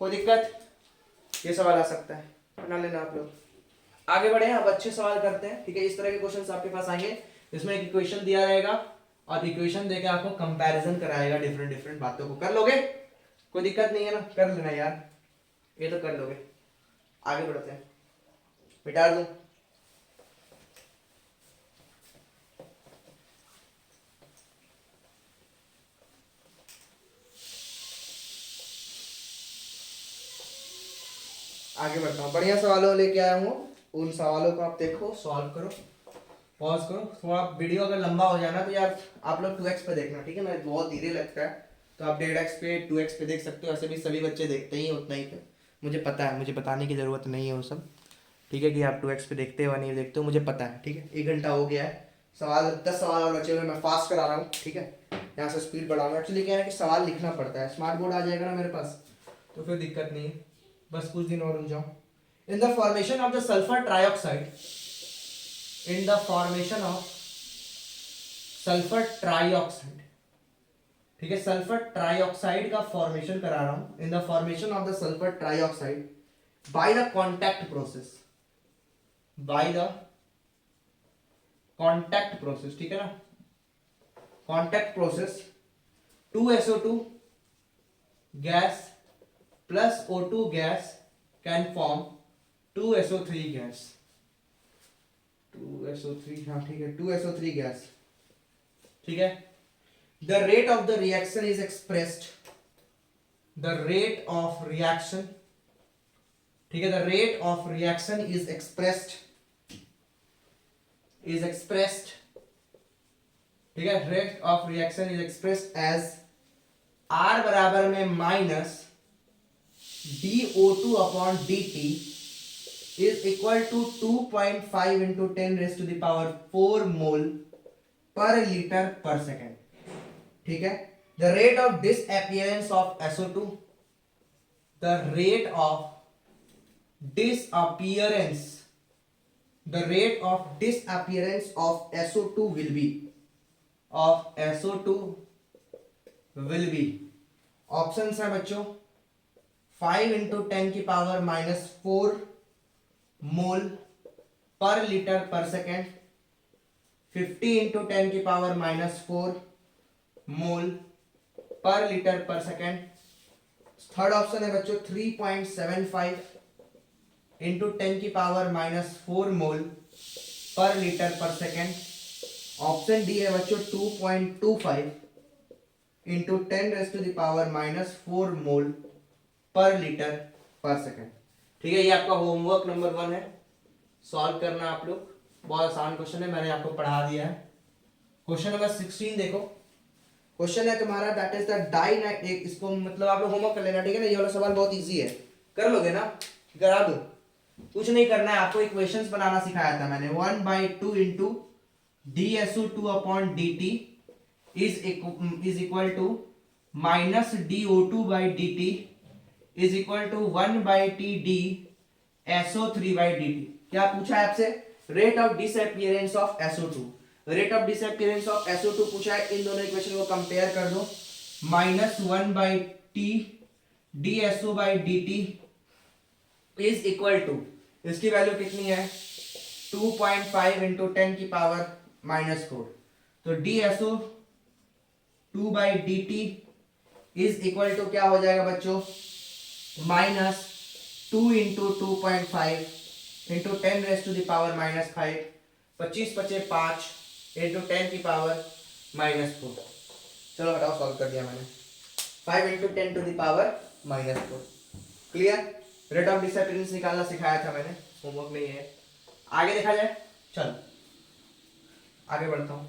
कोई दिक्कत, ये सवाल आ सकता है, बना लेना आप लोग। आगे बढ़े, अब अच्छे सवाल करते हैं, ठीक है, इस तरह के क्वेश्चंस आपके पास आएंगे, इसमें एक इक्वेशन दिया रहेगा और इक्वेशन देके आपको कंपैरिजन कराएगा डिफरेंट डिफरेंट बातों को, कर लोगे कोई दिक्कत नहीं है ना, कर लेना यार, ये तो कर लोगे। आगे बढ़ते हैं, मिटा दूं, आगे बढ़ता हूँ, बढ़िया सवालों लेके आया हूँ, उन सवालों को आप देखो, सॉल्व करो, पॉज करो। थोड़ा वीडियो अगर लंबा हो जाए ना तो यार आप लोग 2x पे देखना, ठीक है ना, बहुत धीरे लगता है तो आप 1.5x पे 2x पे देख सकते हो। ऐसे भी सभी बच्चे देखते ही उतना ही पे, मुझे पता है, मुझे बताने की ज़रूरत नहीं है वो सब, ठीक है, कि आप 2x पे देखते हो या नहीं देखते हो, मुझे पता है, ठीक है। 1 घंटा हो गया है, सवाल 10 सवाल और बचे हुए, मैं फास्ट करा रहा हूँ, ठीक है, यहाँ से स्पीड बढ़ाऊंगा। एक्चुअली क्या है कि सवाल लिखना पड़ता है, स्मार्ट बोर्ड आ जाएगा ना मेरे पास तो फिर दिक्कत नहीं है, बस कुछ दिन और रुक जाओ। In the formation of the sulphur trioxide, in the formation of sulphur trioxide, ठीक है, सल्फर ट्राइऑक्साइड का फॉर्मेशन करा रहा हूं। In the formation of the sulphur trioxide by the contact process, by the contact process, ठीक है ना, contact process 2SO2 gas plus O2 gas can form 2SO3 gas, 2SO3, हाँ ठीक है, 2SO3 गैस, ठीक है। The rate of the reaction is expressed, the rate of reaction, ठीक है, the rate of reaction is expressed, is expressed, ठीक है, rate of reaction is expressed as R बराबर में minus DO2 upon DT is equal to 2.5 into 10⁻⁴ mole per litre per second, ठीक है। The rate of disappearance of SO2, the rate of disappearance, the rate of disappearance of SO2 will be, of SO2 will be, options है बच्चों 5 into 10⁻⁴ mole per litre per second, 50 into 10⁻⁴ mole per litre per second. Third option है बच्चों 3.75 into 10⁻⁴ mole per litre per second. Option D है बच्चों 2.25 into 10⁻⁴ mole per litre per second, ठीक है। ये आपका होमवर्क नंबर 1 है, सॉल्व करना आप लोग, बहुत आसान क्वेश्चन है, मैंने आपको पढ़ा दिया है। क्वेश्चन नंबर 16 देखो, क्वेश्चन है तुम्हारा दैट इज द डाइनाइट, इसको मतलब आप लोग होमवर्क कर लेना, ठीक है ना, ये वाला सवाल बहुत इजी है, कर लोगे ना, करा दो, कुछ नहीं करना है आपको, इक्वेशंस बनाना सिखाया था मैंने। 1/2 into DSO2 upon DT is equal to minus DO2 by DT is equal to 1/TD SO3 by DT। क्या पूछा है आपसे? Rate of disappearance of SO2, rate of disappearance of SO2 पूछा है। इन दोनों इक्वेशन को कंपेयर कर दो, -1/T DSO by DT is equal to, इसकी वैल्यू कितनी है 2.5 इंटू 10⁻⁴, तो DSO2 by DT is equal to क्या हो जाएगा बच्चों, -2 इंटू 2.5 इंटू 10⁻⁻⁵, 25 बचे 5 इंटू 10⁻⁴। चलो हटाओ, सॉल्व कर दिया मैंने, 5 into 10⁻⁻⁴। Clear? Rate of disappearance निकालना सिखाया था मैंने, होमवर्क नहीं है। आगे देखा जाए, चलो आगे बढ़ता हूं।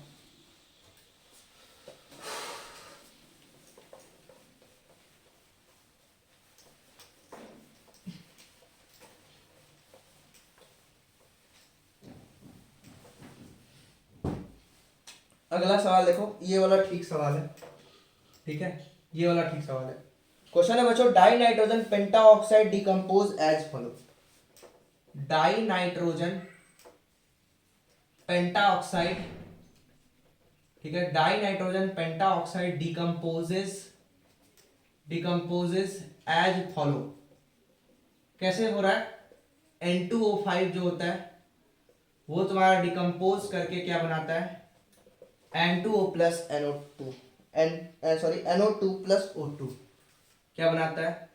अगला सवाल देखो, ये वाला ठीक सवाल है, ठीक है, ये वाला ठीक सवाल है। क्वेश्चन है बच्चों, dinitrogen pentoxide decompose as follow, dinitrogen pentoxide, ठीक है, dinitrogen pentoxide decomposes as follow. कैसे हो रहा है? N2O5 जो होता है वो तुम्हारा डिकम्पोज करके क्या बनाता है, N2O plus NO2, NO2 plus O2 क्या बनाता है,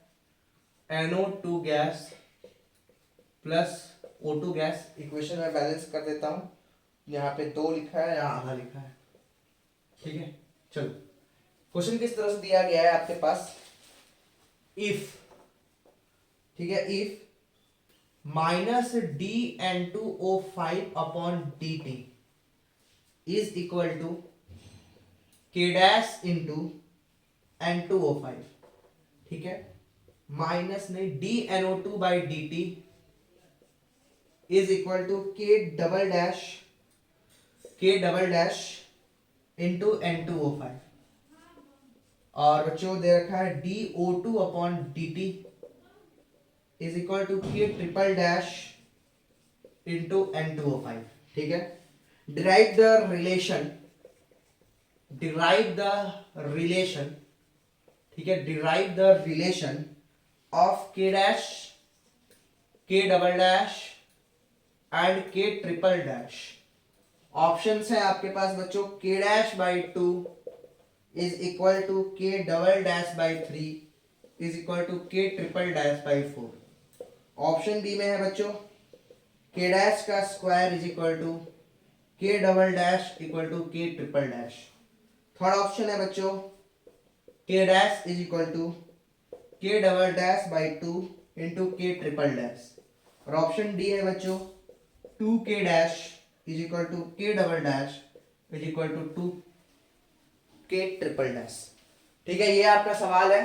NO2 gas plus O2 gas. Equation में बैलेंस कर देता हूं, यहाँ पे 2 लिखा है, यहाँ आधा लिखा है, ठीक है। चलो क्वेश्चन किस तरह से दिया गया है आपके पास, इफ, ठीक है, if minus dN2O5 upon dt is equal to k dash into N2O5, ठीक है, माइनस नहीं dNO2 by dt is equal to k double dash into N2O5, और बच्चों दे रखा है DO2 upon dt is equal to k triple dash into N2O5, ठीक है। डिराइव द रिलेशन, ठीक है, derive the relation of k dash, k double dash and k triple dash. Options है आपके पास बच्चों, k dash by 2 is equal to k double dash by 3 is equal to k triple dash by 4। Option B में है बच्चों k dash का square is equal to k double dash equal to k triple dash. Third option है बच्चों k dash is equal to k double dash by 2 into k triple dash, और option D है बच्चों 2k dash is equal to k double dash is equal to 2k triple dash. ठीक है, ये आपका सवाल है,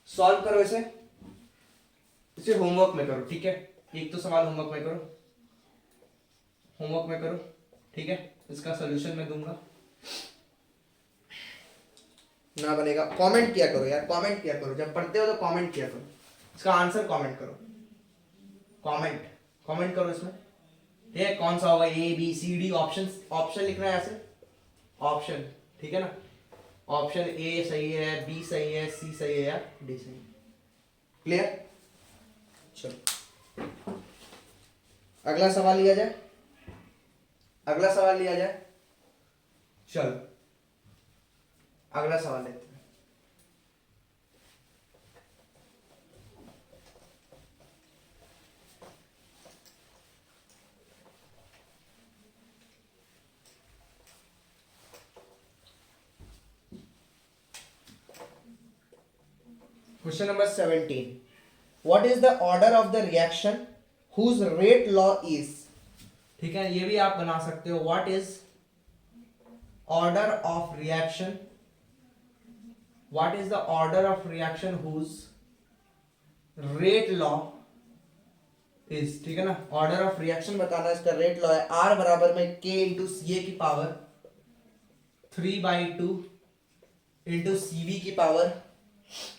सॉल्व करो इसे होमवर्क में करो, ठीक है। एक तो सवाल होमवर्क में करो, ठीक है, इसका सॉल्यूशन मैं दूंगा। ना बनेगा कमेंट किया करो यार, कमेंट किया करो, जब पढ़ते हो तो कमेंट किया करो, इसका आंसर कमेंट करो, कमेंट करो इसमें, ठीक है। कौन सा होगा, A B C D, option लिखना है ऐसे, ऑप्शन, ठीक है ना। ऑप्शन ए सही है, बी सही है, सी सही है या डी सही है। क्लियर, चलो अगला सवाल लिया जाए, चलो अगला सवाल लेते हैं। Question number 17, what is the order of the reaction whose rate law is, ठीक है, ये भी आप बना सकते हो। What is order of reaction, what is the order of reaction whose rate law is, ठीक है ना। ऑर्डर ऑफ रिएक्शन बताना, इसका रेट लॉ है R बराबर में K इंटू सी ए की पावर 3/2 इंटू CV की पावर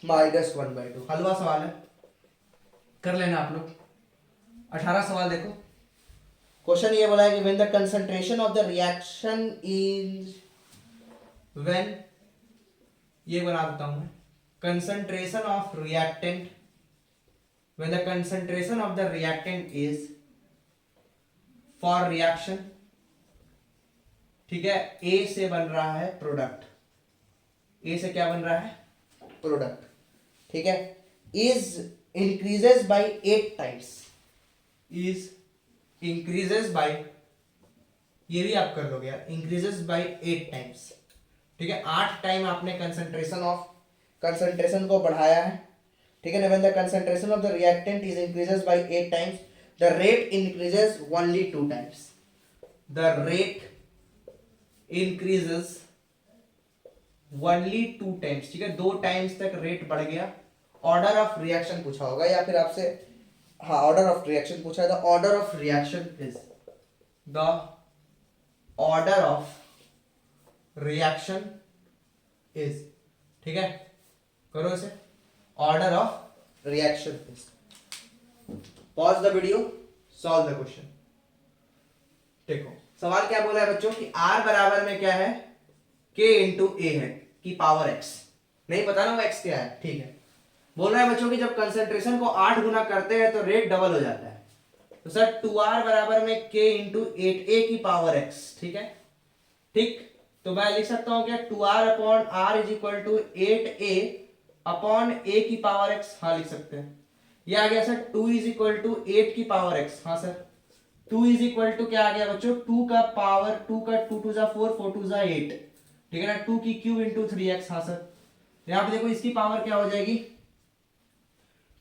-1/2। हलवा सवाल है, कर लेना आप लोग। 18 सवाल देखो, क्वेश्चन ये बोला है कि when the concentration of the reaction is, when, ये बना देता हूं मैं, concentration of reactant, when the concentration of the reactant is for reaction, ठीक है, ए से बन रहा है प्रोडक्ट, ए से क्या बन रहा है, प्रोडक्ट, ठीक है, is increases by 8 times, is increases by, ये भी आप कर लोगे यार, इंक्रीजेस बाय 8 टाइम्स, ठीक है, 8 टाइम आपने कंसंट्रेशन को बढ़ाया है, ठीक है ना। When the concentration of the reactant is increases by 8 times, the rate increases only 2 times, the rate increases only 2 times, ठीक है, 2 टाइम्स तक रेट बढ़ गया। ऑर्डर ऑफ रिएक्शन पूछा होगा या फिर आपसे, हाँ ऑर्डर ऑफ रिएक्शन पूछा है, the order of reaction is, the order of reaction is, ठीक है, करो इसे, order of reaction is, pause the video, solve the question. देखो सवाल क्या बोला है बच्चों कि R बराबर में क्या है, K इंटू ए है की पावर x, नहीं पता ना वो x क्या है, ठीक है। बोल रहा है बच्चों कि जब कंसंट्रेशन को 8 गुना करते हैं तो रेट डबल हो जाता है, तो सर 2R बराबर में K इंटू 8A की पावर x, ठीक है, ठीक, तो मैं लिख सकता हूं क्या 2R upon R is equal to 8A upon A की पावर x, हाँ लिख सकते हैं। ये आ गया सर 2 इज इक्वल टू 8 की पावर x, हाँ सर 2 इज इक्वल टू क्या आ गया बच्चों, 2 का पावर 2 का 2 टू जा 4, 4 टू जा 8, ठीक है ना, 2 की क्यूब इंटू 3x, हाँ सर। यहाँ पे देखो इसकी पावर क्या हो जाएगी,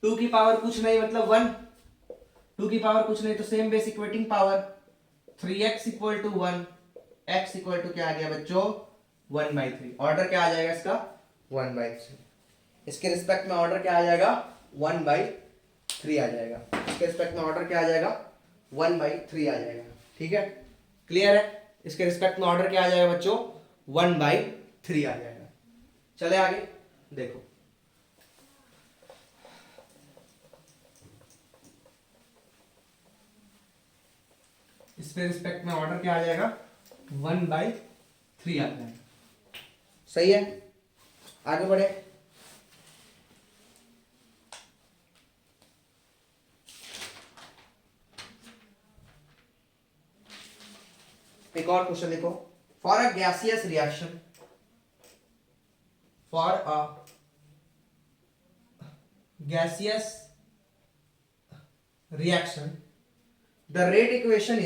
2 की पावर कुछ नहीं मतलब 1, 2 की पावर कुछ नहीं तो same base equating power 3x equal to 1, x equal to क्या आ गया बच्चों 1/3। ऑर्डर क्या आ जाएगा इसका 1/3। इसके रिस्पेक्ट में ऑर्डर क्या आ जाएगा 1/3 आ जाएगा। इसके रिस्पेक्ट में ऑर्डर क्या आ जाएगा 1/3 आ जाएगा। ठीक है, क्लियर है। इसके रिस्पेक्ट में ऑर्डर क्या आ जाएगा बच्चों 1/3 आ जाएगा। चले आगे देखो, इसके रिस्पेक्ट में ऑर्डर क्या आ जाएगा 1/3 आ जाएगा। सही है, आगे बढ़े। एक और क्वेश्चन देखो, for a gaseous reaction, for a gaseous reaction the rate equation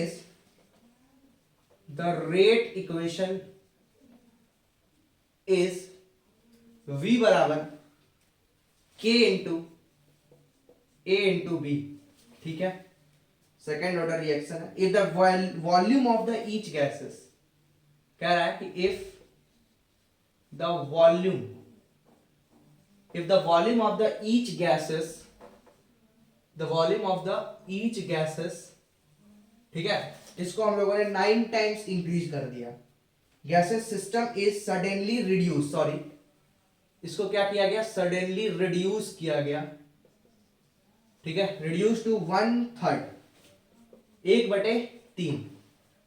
is v बराबर k into a into B. ठीक है, सेकेंड ऑर्डर रिएक्शन है। If the volume of the each gases, कह रहा है कि if the volume of the each gases, ठीक है, इसको हम लोगों ने 9 टाइम्स इंक्रीज कर दिया। Gases system is suddenly reduce, sorry इसको क्या किया गया सडनली रिड्यूस किया गया। ठीक है, रिड्यूस टू 1/3, 1/3।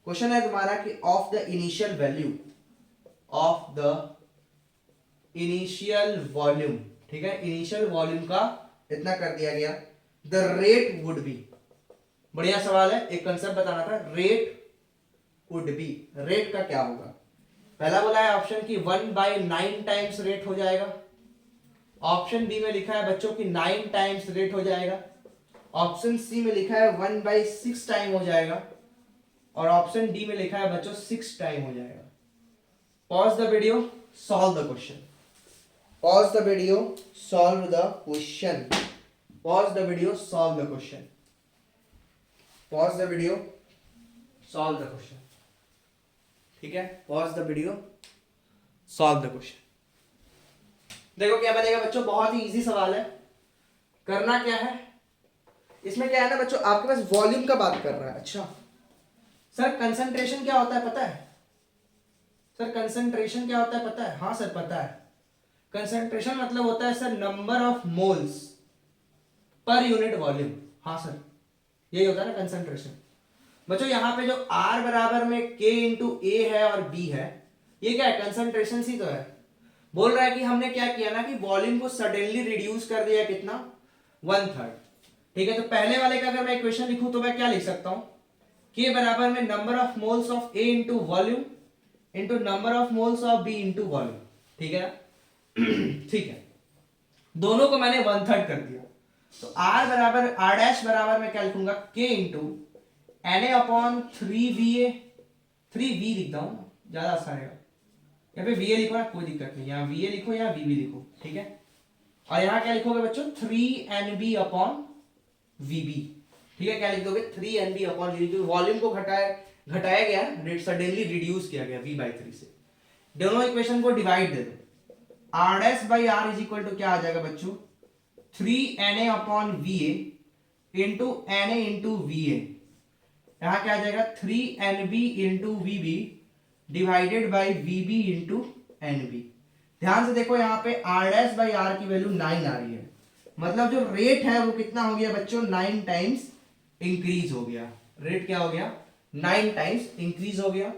क्वेश्चन है तुम्हारा कि ऑफ द इनिशियल वॉल्यूम, ठीक है, इनिशियल वॉल्यूम का इतना कर दिया गया। द रेट वुड बी, बढ़िया सवाल है, एक कंसेप्ट बताना था। रेट वुड बी, रेट का क्या होगा। पहला बोला है ऑप्शन की 1/9 टाइम्स रेट हो जाएगा। ऑप्शन बी में लिखा है बच्चों की 9 टाइम्स रेट हो जाएगा। ऑप्शन सी में लिखा है 1/6 टाइम हो जाएगा। और ऑप्शन डी में लिखा है बच्चों 6 टाइम हो जाएगा। Pause the video, solve the question. Pause the video, solve the question. Pause the video, solve the question. Pause the video, solve the question. ठीक है, pause the video, solve the question. देखो क्या बनेगा बच्चों, बहुत ही easy सवाल है। करना क्या है, इसमें क्या है ना बच्चों, आपके पास वॉल्यूम का बात कर रहा है। अच्छा सर कंसंट्रेशन क्या होता है पता है? सर कंसंट्रेशन क्या होता है पता है? हाँ सर पता है। कंसंट्रेशन मतलब होता है sir number of moles per unit volume. हाँ सर यही होता है ना कंसंट्रेशन। बच्चों यहाँ पे जो R बराबर में K इंटू A है और B है, ये क्या है कंसंट्रेशन ही तो है। बोल रहा है कि हमने क्या किया ना कि वॉल्यूम को सडनली रिड्यूस कर दिया, कितना 1/3। ठीक है, तो पहले वाले का अगर मैं इक्वेशन लिखूं तो मैं क्या लिख सकता हूं, K बराबर में number of moles of A into volume into number of moles of B into volume. ठीक है ठीक है, दोनों को मैंने 1/3 कर दिया। तो R डैश बराबर मैं क्या लिखूंगा K into Na upon 3Va, 3V लिखता हूं, ज्यादा आसान है। यहाँ पे Va लिखो ना, कोई दिक्कत नहीं, यहाँ Va लिखो या VB लिखो। ठीक है, और यहाँ क्या लिखोगे बच्चों 3NB अपॉन VB। ठीक है, क्या लिख दोगे 3NB अपॉन VB। वॉल्यूम को घटाया गया, सडनली रिड्यूस किया गया V/3 से। दोनों इक्वेशन को डिवाइड दे दो। R dash by R is equal to क्या आ जाएगा बच्चों 3Na upon VA into Na into VA। यहां क्या आ जाएगा 3NB into VB divided by VB into NB। ध्यान से देखो यहाँ पे R डैश बाई R की वैल्यू 9 आ रही है, मतलब जो रेट है वो कितना हो गया बच्चों 9 टाइम्स इंक्रीज हो गया। रेट क्या हो गया 9 टाइम्स इंक्रीज हो गया।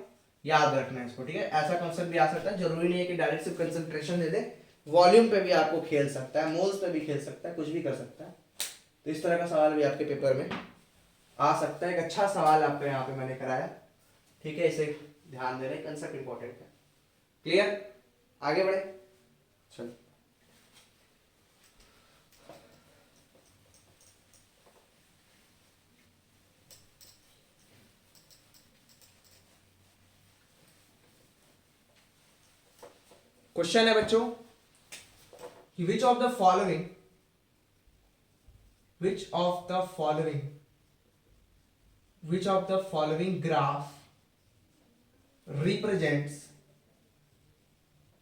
याद रखना है इसको। ठीक है, ऐसा कॉन्सेप्ट भी आ सकता है, जरूरी नहीं है कि डायरेक्ट सिर्फ कंसंट्रेशन दे दे, वॉल्यूम पे भी आपको खेल सकता है, मोल्स पे भी खेल सकता है, कुछ भी कर सकता है। तो इस तरह का सवाल भी आपके पेपर में आ सकता है। एक अच्छा सवाल आपको यहाँ पे मैंने कराया। ठीक है, इसे ध्यान दे रहे, कंसेप्ट इंपॉर्टेंट है। क्लियर, आगे बढ़े चलो। क्वेश्चन है बच्चों कि which of the following which of the following graph represents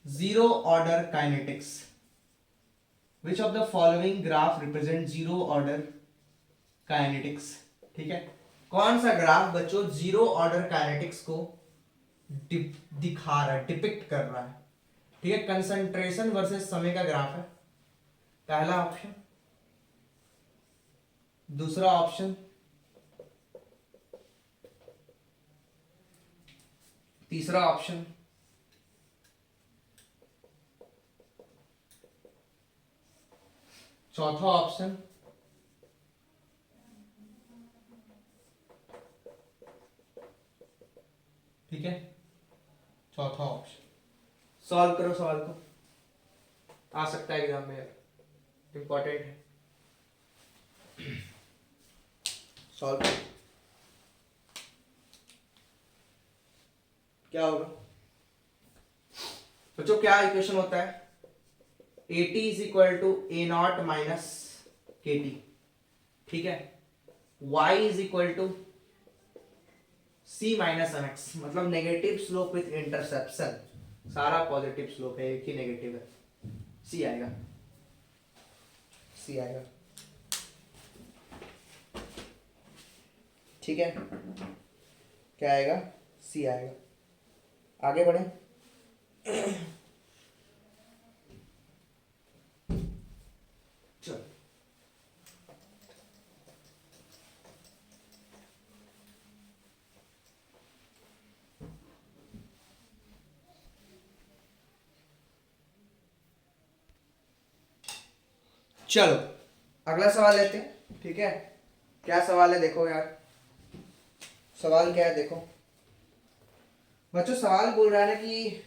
zero order kinetics? Which of the following graph represent zero order kinetics? ठीक है, कौन सा ग्राफ बच्चों जीरो ऑर्डर काइनेटिक्स को दिखा रहा है, डिपिक्ट कर रहा है? ठीक है, कंसंट्रेशन वर्सेस समय का ग्राफ है पहला ऑप्शन, दूसरा ऑप्शन, तीसरा ऑप्शन, चौथा ऑप्शन, ठीक है, चौथा ऑप्शन। सॉल्व करो सवाल को, आ सकता है एग्जाम में यार, इंपॉर्टेंट है। सॉल्व करो, क्या होगा बच्चों? क्या इक्वेशन होता है? AT is equal to A0 minus KT, ठीक है। Y is equal to C minus MX, मतलब नेगेटिव स्लोप विथ इंटरसेप्शन, सारा पॉजिटिव स्लोप है, एक ही नेगेटिव है, C आएगा, C आएगा, ठीक है, क्या आएगा? C आएगा। आगे बढ़े, चलो चलो अगला सवाल लेते हैं, ठीक है। क्या सवाल है देखो यार, सवाल क्या है देखो बच्चों। सवाल बोल रहा है ना कि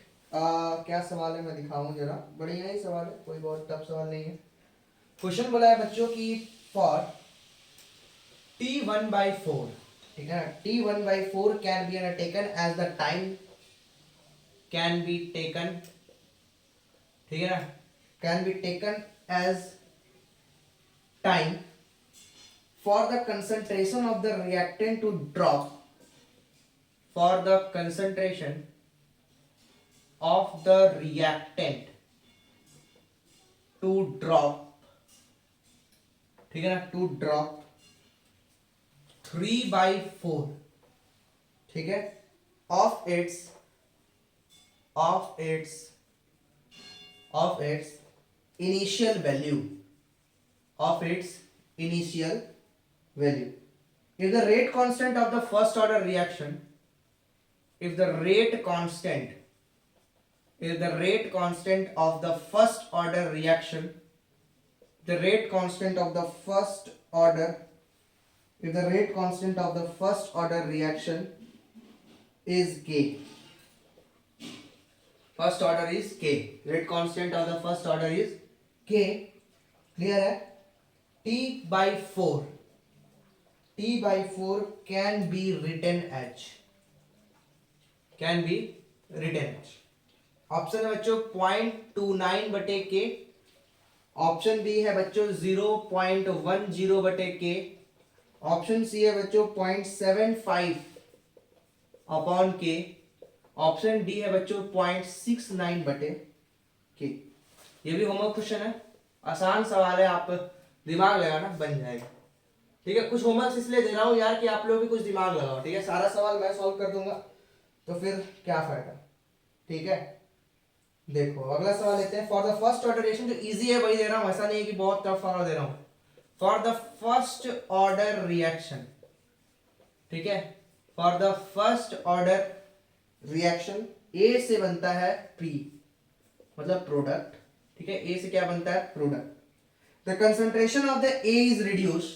क्या सवाल है, मैं दिखाऊं जरा, बढ़िया ही सवाल है, कोई बहुत टफ सवाल नहीं है। क्वेश्चन बोला है बच्चों की फॉर T1/4, ठीक है ना, T1/4 can be taken as the time, can be taken, ठीक है ना, can be taken as time for the concentration of the reactant to drop, for the concentration of the reactant to drop, ठीक है ना, to drop 3/4, ठीक है, of its initial value, of its initial value. If the rate constant of the first order reaction, if the rate constant of the first order reaction, the rate constant of the first order, if the rate constant of the first order reaction is K, first order is K, rate constant of the first order is K, clear है? T/4 can be written as, option है बच्चों 0.29/K, option B है बच्चों 0.10/K, option C है बच्चों 0.75/K, option D है बच्चों 0.69/K। ये भी होमवर्क क्वेश्चन है, आसान सवाल है, आप दिमाग लगाना बन जाएगा, ठीक है। कुछ होमवर्क इसलिए दे रहा हूं यार कि आप लोग भी कुछ दिमाग लगाओ, ठीक है। सारा सवाल मैं सॉल्व कर दूंगा तो फिर क्या फायदा, ठीक है। देखो अगला सवाल लेते हैं। For the first order reaction, जो इजी है वही दे रहा हूं, ऐसा नहीं है कि बहुत टफ वाला दे रहा हूं। For the first order reaction, ठीक है, for the first order reaction A से बनता है पी, मतलब प्रोडक्ट, ठीक है। ए से क्या बनता है? Product. The concentration of the A is reduced.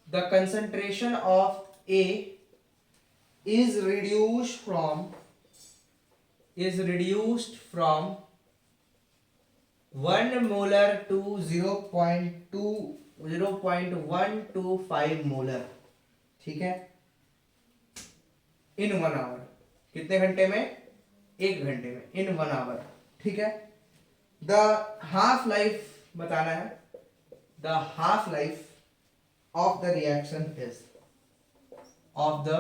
The concentration of A is reduced from 1 molar to 0.125 molar, ठीक है, in 1 hour। कितने घंटे में? 1 घंटे में, in 1 hour, ठीक है। The half life बताना है, the half life of the reaction is, of the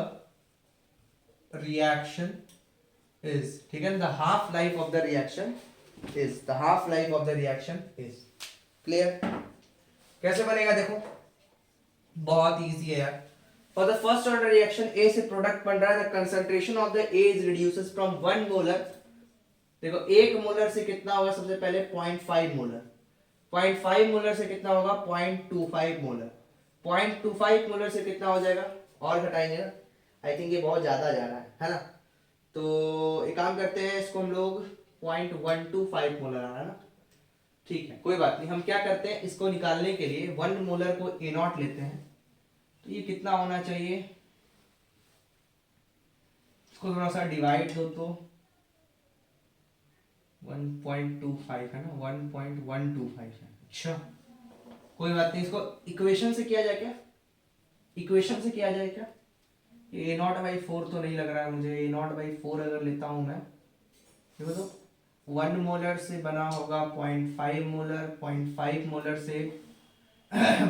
reaction is, ठीक है, the half life of the reaction is, the half life of the reaction is. Clear? कैसे बनेगा देखो, बहुत इजी है यार। For the first order reaction A से product बन रहा है, the concentration of the A is reduces from 1 molar, देखो 1 मोलर से कितना होगा, सबसे पहले 0.5 मोलर, 0.5 मोलर से कितना होगा 0.25 मोलर, 0.25 मोलर से कितना हो जाएगा, और घटाएंगे ना, आई थिंक ये बहुत ज्यादा जा रहा है ना, तो एक काम करते हैं, इसको हम लोग 0.125 मोलर आ रहा है ना, ठीक है कोई बात नहीं। हम क्या करते हैं, इसको निकालने के लिए 1 मोलर को ए नॉट लेते हैं, तो ये कितना होना चाहिए, इसको थोड़ा सा डिवाइड दो तो 1.25 है ना, 1.125 है। अच्छा कोई बात नहीं, इसको इक्वेशन से किया जाए क्या, इक्वेशन से किया जाए क्या, ए नॉट बाई 4 तो नहीं लग रहा है मुझे, ए नॉट बाई 4 अगर लेता हूं मैं, देखो तो 1 मोलर से बना होगा 0.5 मोलर, 0.5 मोलर से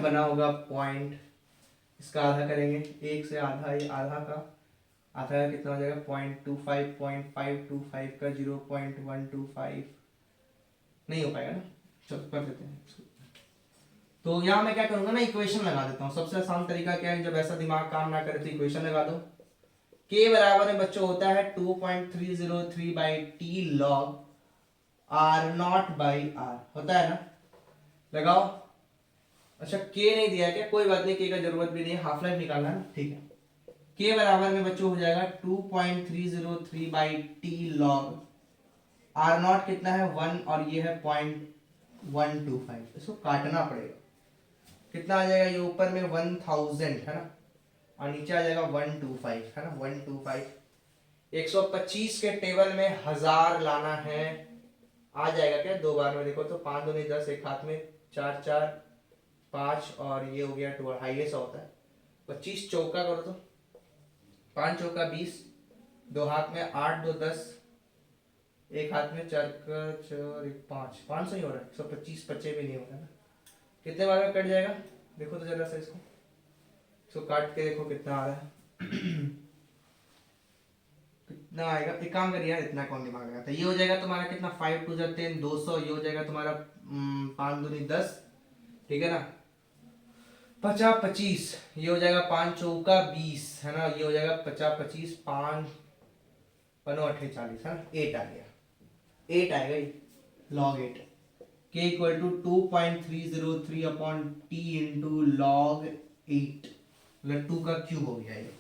बना होगा पॉइंट, इसका आधा करेंगे, एक से आधा, ये आधा का आधा कितना हो जाएगा 0.25, 0.525 का 0.125 नहीं हो पाएगा ना, चलो कर देते हैं इसको। तो यहाँ मैं क्या करूंगा ना, इक्वेशन लगा देता हूँ, सबसे आसान तरीका क्या है, जब ऐसा दिमाग काम ना करे तो इक्वेशन लगा दो। k बराबर में बच्चों होता है 2.303 by T log R not by R, होता है ना, लगाओ। अच्छा k नहीं दिया क्या, कोई बात नहीं, k का जरूरत भी नहीं है, हाफ लाइफ निकालना है, ठीक है। k बराबर में बच्चों हो जाएगा 2.303 by T log R not कितना है 1 और ये है 0.125, इसको काटना पड़ेगा, कितना आ जाएगा, ये ऊपर में 1000 है ना, और नीचे आ जाएगा 125 है ना, 125, 125 के टेबल में 1000 लाना है, आ जाएगा क्या, दो बार में देखो तो 5 दूनी 10, एक हाथ में 4 4 5 और ये हो गया 2, हाईएस्ट होता है 25 चौका करो तो 5 चौका 20, दो हाथ में 8 2 10, एक हाथ में 4 का 4 1 5, 500 ही हो रहा है, 125 बच्चे भी नहीं हो रहा ना, कितने बार में कट जाएगा देखो तो जरा सा, इसको काट के देखो कितना आ रहा है कितना आएगा, एक काम करिए यार, इतना कौन दिमाग लगाता है, ये हो जाएगा तुम्हारा कितना 5 2 10 200, ये हो जाएगा तुम्हारा 5 दूनी 10, ठीक है ना, 50 25, ये हो जाएगा 5 चौका 20 है ना, ये हो जाएगा 50 25 5 पनो 48 है ना, 8 आ गया, 8 आएगा ये, log 8, k equal to 2.303 upon t into log 8, मतलब 2 का क्यूब हो गया ये,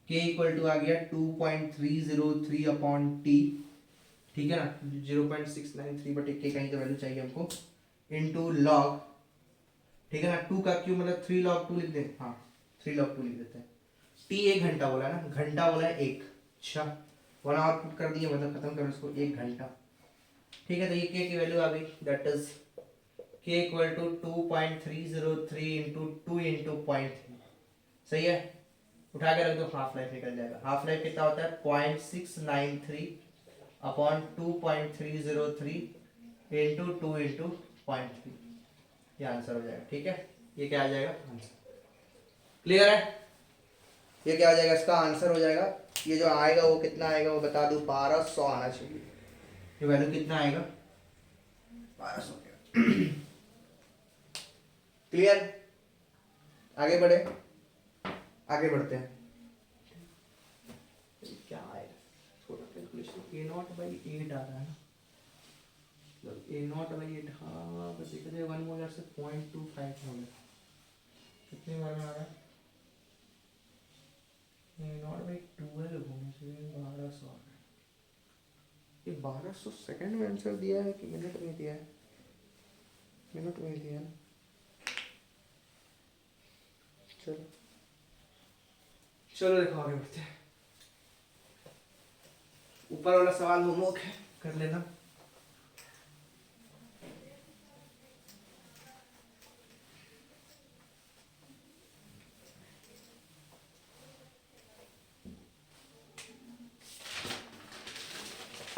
k इक्वल टू आ गया 2.303 अपॉन t, ठीक है ना, 0.693 बटे k कहीं तो वैल्यू चाहिए हमको, इंटू लॉग, ठीक है ना, 2 का क्यूब मतलब 3 log 2 लिख दें, हाँ 3 log 2 लिख देते हैं, t 1 घंटा बोला है ना, घंटा बोला है 1, अच्छा 1 आवर पुट कर दिए, मतलब खत्म करो इसको, 1 घंटा, ठीक है, तो ये k की वैल्यू आ गई, that is k equal to 2.303 into 2 into 0.3, सही है, उठा के रख दो, हाफ लाइफ निकल जाएगा, हाफ लाइफ कितना होता है 0.693 अपॉन 2.303 इंटू 2 इंटू 0.3, ये आंसर हो जाएगा, ठीक है, ये क्या आ जाएगा आंसर, क्लियर है, ये क्या आ जाएगा, इसका आंसर हो जाएगा, ये जो आएगा वो कितना आएगा वो बता दूं, 1200 आना चाहिए, ये वैल्यू कितना आएगा 1200, क्लियर, आगे बढ़े, आगे बढ़ते हैं, क्या आएगा थोड़ा कैलकुलेशन, ए नॉट बाई 8 आ रहा है ना, मतलब ए नॉट बाई 8, हाँ बस देखा जाए 1 मोलर से 0.25 मोलर, कितने बार में आ रहा है, ए नॉट बाई 12 होने से 1200 आ रहा है, ये 1200 सेकंड में आंसर दिया है कि मिनट में दिया है, मिनट में दिया है, चलो चलो देखो आगे बढ़ते हैं, ऊपर वाला सवाल होमवर्क है, कर लेना,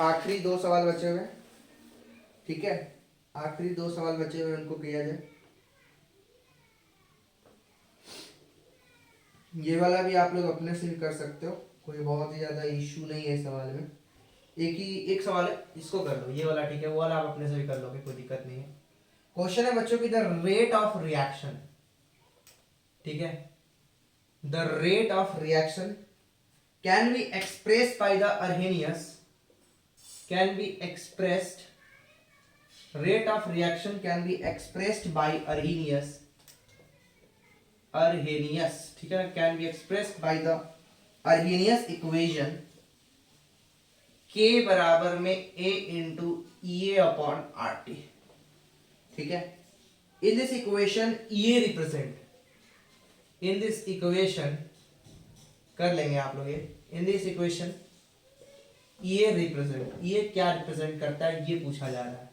आखिरी 2 सवाल बचे हुए, ठीक है, आखिरी 2 सवाल बचे हुए उनको किया जाए, ये वाला भी आप लोग अपने से भी कर सकते हो, कोई बहुत ही ज़्यादा इशू नहीं है इस सवाल में। एक सवाल है, इसको कर लो, ये वाला ठीक है, वो वाला आप अपने से भी कर लोगे, कोई दिक्कत नहीं है। क्वेश्चन है बच्चों की द रेट ऑफ रिएक्शन, ठीक है, the rate of reaction can be expressed by the Arrhenius, can be expressed, rate of reaction can be expressed by Arrhenius, ठीक है, can be expressed by the Arrhenius equation, K बराबर में A into EA upon RT, ठीक है। in this equation EA represent, in this equation कर लेंगे आप लोग ये, in this equation EA represent, EA क्या रिप्रेजेंट करता है ये पूछा जा रहा है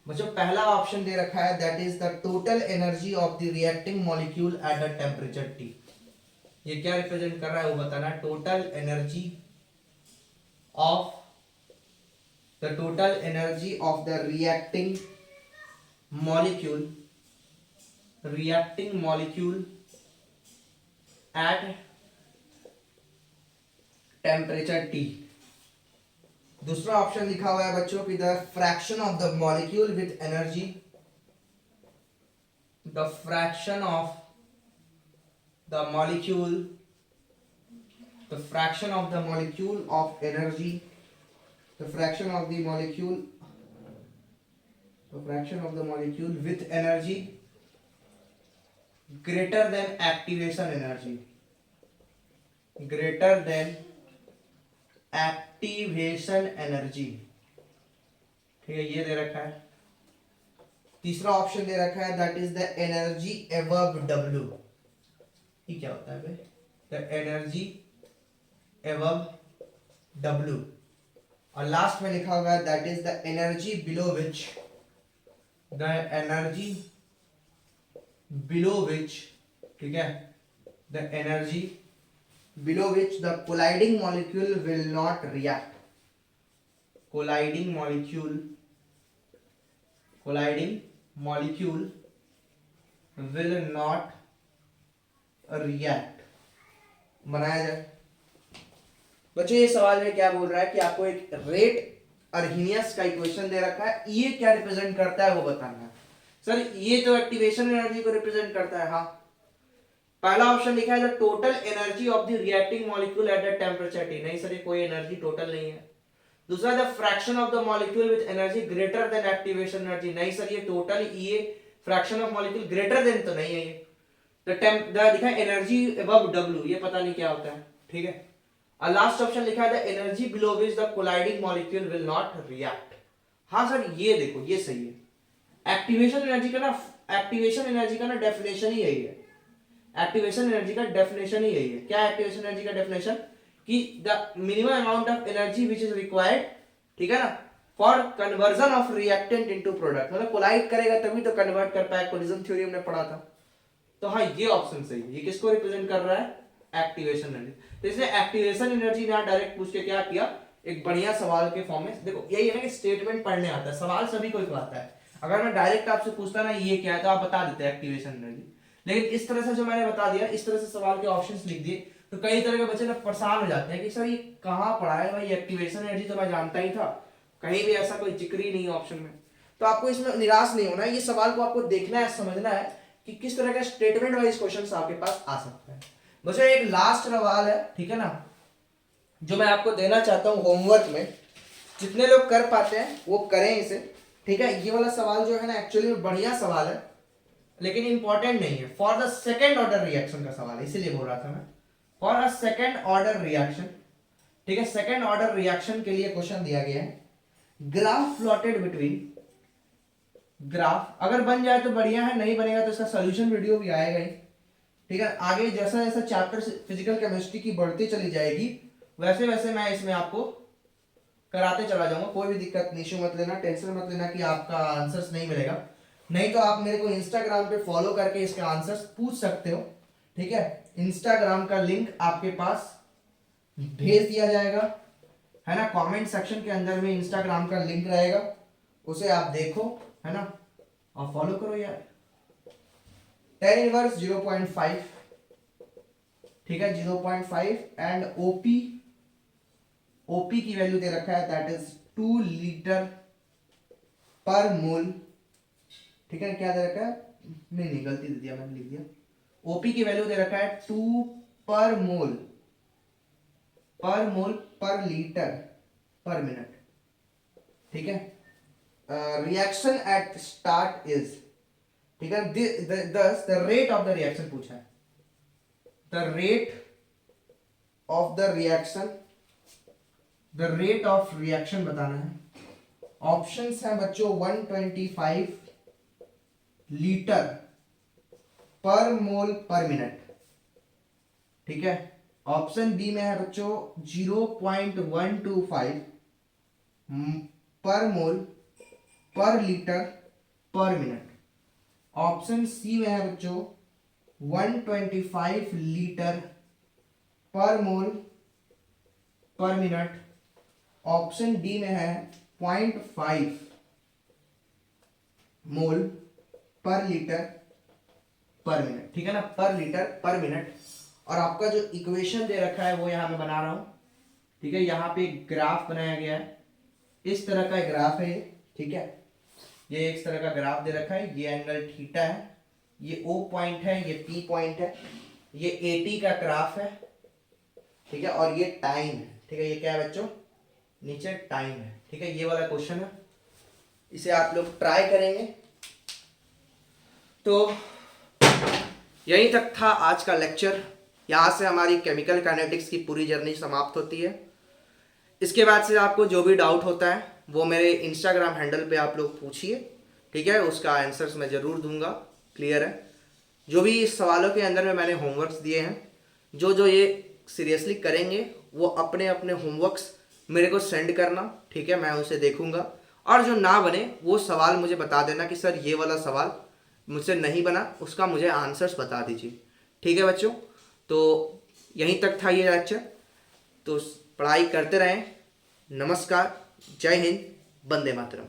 बच्चों। पहला ऑप्शन दे रखा है that is the total energy of the reacting molecule at the temperature T। ये क्या रिप्रेजेंट कर रहा है वो बताना, total energy of the reacting molecule at temperature T। दूसरा ऑप्शन लिखा हुआ है बच्चों की the fraction of the molecule with energy, the fraction of the molecule of energy, the fraction of the molecule with energy greater than activation energy, greater than activation energy, ठीक है, ये दे रखा है। तीसरा ऑप्शन दे रखा है that is the energy above W। ये क्या होता है भाई, द एनर्जी एबव W। और लास्ट में लिखा हुआ है that is the energy below which, ठीक है, the energy below which the colliding molecule will not react, colliding molecule will not react, बनाया जाए। बच्चों ये सवाल में क्या बोल रहा है कि आपको एक रेट अर्हेनियस का इक्वेशन दे रखा है, ये क्या रिप्रेजेंट करता है वो बताना है। सर ये तो एक्टिवेशन एनर्जी को रिप्रेजेंट करता है, हाँ। पहला ऑप्शन लिखा है the total energy of the reacting molecule at the temperature T, नहीं सर ये कोई एनर्जी टोटल नहीं है। दूसरा the fraction of the molecule with energy greater than activation energy, नहीं सर ये टोटल ये fraction of molecule greater than तो नहीं है ये। द लिखा है एनर्जी अबव W, ये पता नहीं क्या होता है, ठीक है। और लास्ट ऑप्शन लिखा है the energy below which the colliding molecule will not react. हाँ सर ये देखो ये सही है। एक्टिवेशन एनर्जी का ना डेफिनेशन ही यही है, एक्टिवेशन एनर्जी का डेफिनेशन ही यही है। क्या एक्टिवेशन एनर्जी का डेफिनेशन, कि the minimum amount of energy which is required, ठीक है ना, for conversion of reactant into product, मतलब कोलाइड करेगा तभी तो कन्वर्ट कर पाए, कोलिजन थ्योरी हमने पढ़ा था। तो हाँ ये ऑप्शन सही है, ये किसको रिप्रेजेंट कर रहा है, एक्टिवेशन एनर्जी। तो इसने एक्टिवेशन एनर्जी ना डायरेक्ट पूछ के क्या किया, एक बढ़िया सवाल के फॉर्म में, देखो यही है ना कि स्टेटमेंट पढ़ने आता है, सवाल सभी को आता है। अगर मैं डायरेक्ट आपसे पूछता ना ये क्या है तो आप बता देते हैं एक्टिवेशन एनर्जी, लेकिन इस तरह से जो मैंने बता दिया, इस तरह से सवाल के ऑप्शंस लिख दिए, तो कई तरह के बच्चे लोग परेशान हो जाते हैं कि सर ये कहाँ पढ़ा है भाई, एक्टिवेशन एनर्जी तो मैं जानता ही था, कहीं भी ऐसा कोई जिक्र ही नहीं ऑप्शन में। तो आपको इसमें निराश नहीं होना है, ये सवाल को आपको देखना है, समझना है कि किस तरह का स्टेटमेंट वाइज क्वेश्चन आपके पास आ सकता है। बच्चों एक लास्ट सवाल है, ठीक है ना, जो मैं आपको देना चाहता हूँ होमवर्क में, जितने लोग कर पाते हैं वो करें इसे, ठीक है। ये वाला सवाल जो है ना एक्चुअली बढ़िया सवाल है, लेकिन इंपॉर्टेंट नहीं है, for the second order reaction का सवाल है, इसीलिए बोल रहा था मैं, for a second order reaction, ठीक है। सेकेंड ऑर्डर रिएक्शन के लिए क्वेश्चन दिया गया है, ग्राफ प्लॉटेड बिटवीन, ग्राफ अगर बन जाए तो बढ़िया है, नहीं बनेगा तो इसका सोल्यूशन वीडियो भी आएगा ही, ठीक है। आगे जैसा जैसा चैप्टर फिजिकल केमिस्ट्री की बढ़ती चली जाएगी वैसे वैसे मैं इसमें आपको कराते चला जाऊंगा, कोई भी दिक्कत नहीं, इशू मत लेना, टेंशन मत लेना कि आपका आंसर्स नहीं मिलेगा। नहीं तो आप मेरे को इंस्टाग्राम पे फॉलो करके इसके आंसर्स पूछ सकते हो, ठीक है। इंस्टाग्राम का लिंक आपके पास भेज दिया जाएगा, है ना, कमेंट सेक्शन के अंदर में इंस्टाग्राम का लिंक रहेगा, उसे आप देखो, है ना, और फॉलो करो यार। tan इनवर्स 0.5, ठीक है 0.5 एंड ओपी की वैल्यू दे रखा है दैट इज 2 लीटर पर मोल। ठीक है क्या दे रखा है, नहीं गलती दे दिया मैंने, लिख दिया ओपी की वैल्यू दे रखा है 2 पर मोल पर लीटर पर मिनट। ठीक है रिएक्शन एट स्टार्ट इज, ठीक है the rate of the reaction पूछा है, द रेट ऑफ रिएक्शन बताना है। ऑप्शंस हैं बच्चों 125 लीटर पर मोल पर मिनट। ठीक है ऑप्शन बी में है बच्चों 0.125 पर मोल पर लीटर पर मिनट। ऑप्शन सी में है बच्चों 125 लीटर पर mole per minute. Option D में है 0.5 मोल पर लीटर पर मिनट। ठीक है ना पर लीटर पर मिनट। और आपका जो इक्वेशन दे रखा है वो यहां मैं बना रहा हूं। ठीक है यहाँ पे एक ग्राफ बनाया गया है, इस तरह का ग्राफ है। ठीक है ये इस तरह का ग्राफ दे रखा है, ये एंगल थीटा है, ये O पॉइंट है, ये P पॉइंट है, ये AT का ग्राफ है। ठीक है और ये टाइम है। ठीक है ये क्या है बच्चों, नीचे टाइम है। ठीक है ये वाला क्वेश्चन है, इसे आप लोग ट्राई करेंगे। तो यहीं तक था आज का लेक्चर। यहाँ से हमारी केमिकल काइनेटिक्स की पूरी जर्नी समाप्त होती है। इसके बाद से आपको जो भी डाउट होता है वो मेरे इंस्टाग्राम हैंडल पे आप लोग पूछिए। ठीक है उसका आंसर्स मैं ज़रूर दूंगा। क्लियर है, जो भी इस सवालों के अंदर में मैंने होमवर्क्स दिए हैं, जो ये सीरियसली करेंगे वो अपने अपने होमवर्क्स मेरे को सेंड करना। ठीक है मैं उसे देखूंगा, और जो ना बने वो सवाल मुझे बता देना कि सर ये वाला सवाल मुझसे नहीं बना, उसका मुझे आंसर्स बता दीजिए। ठीक है बच्चों, तो यहीं तक था ये लेक्चर। तो पढ़ाई करते रहें। नमस्कार, जय हिंद, वंदे मातरम।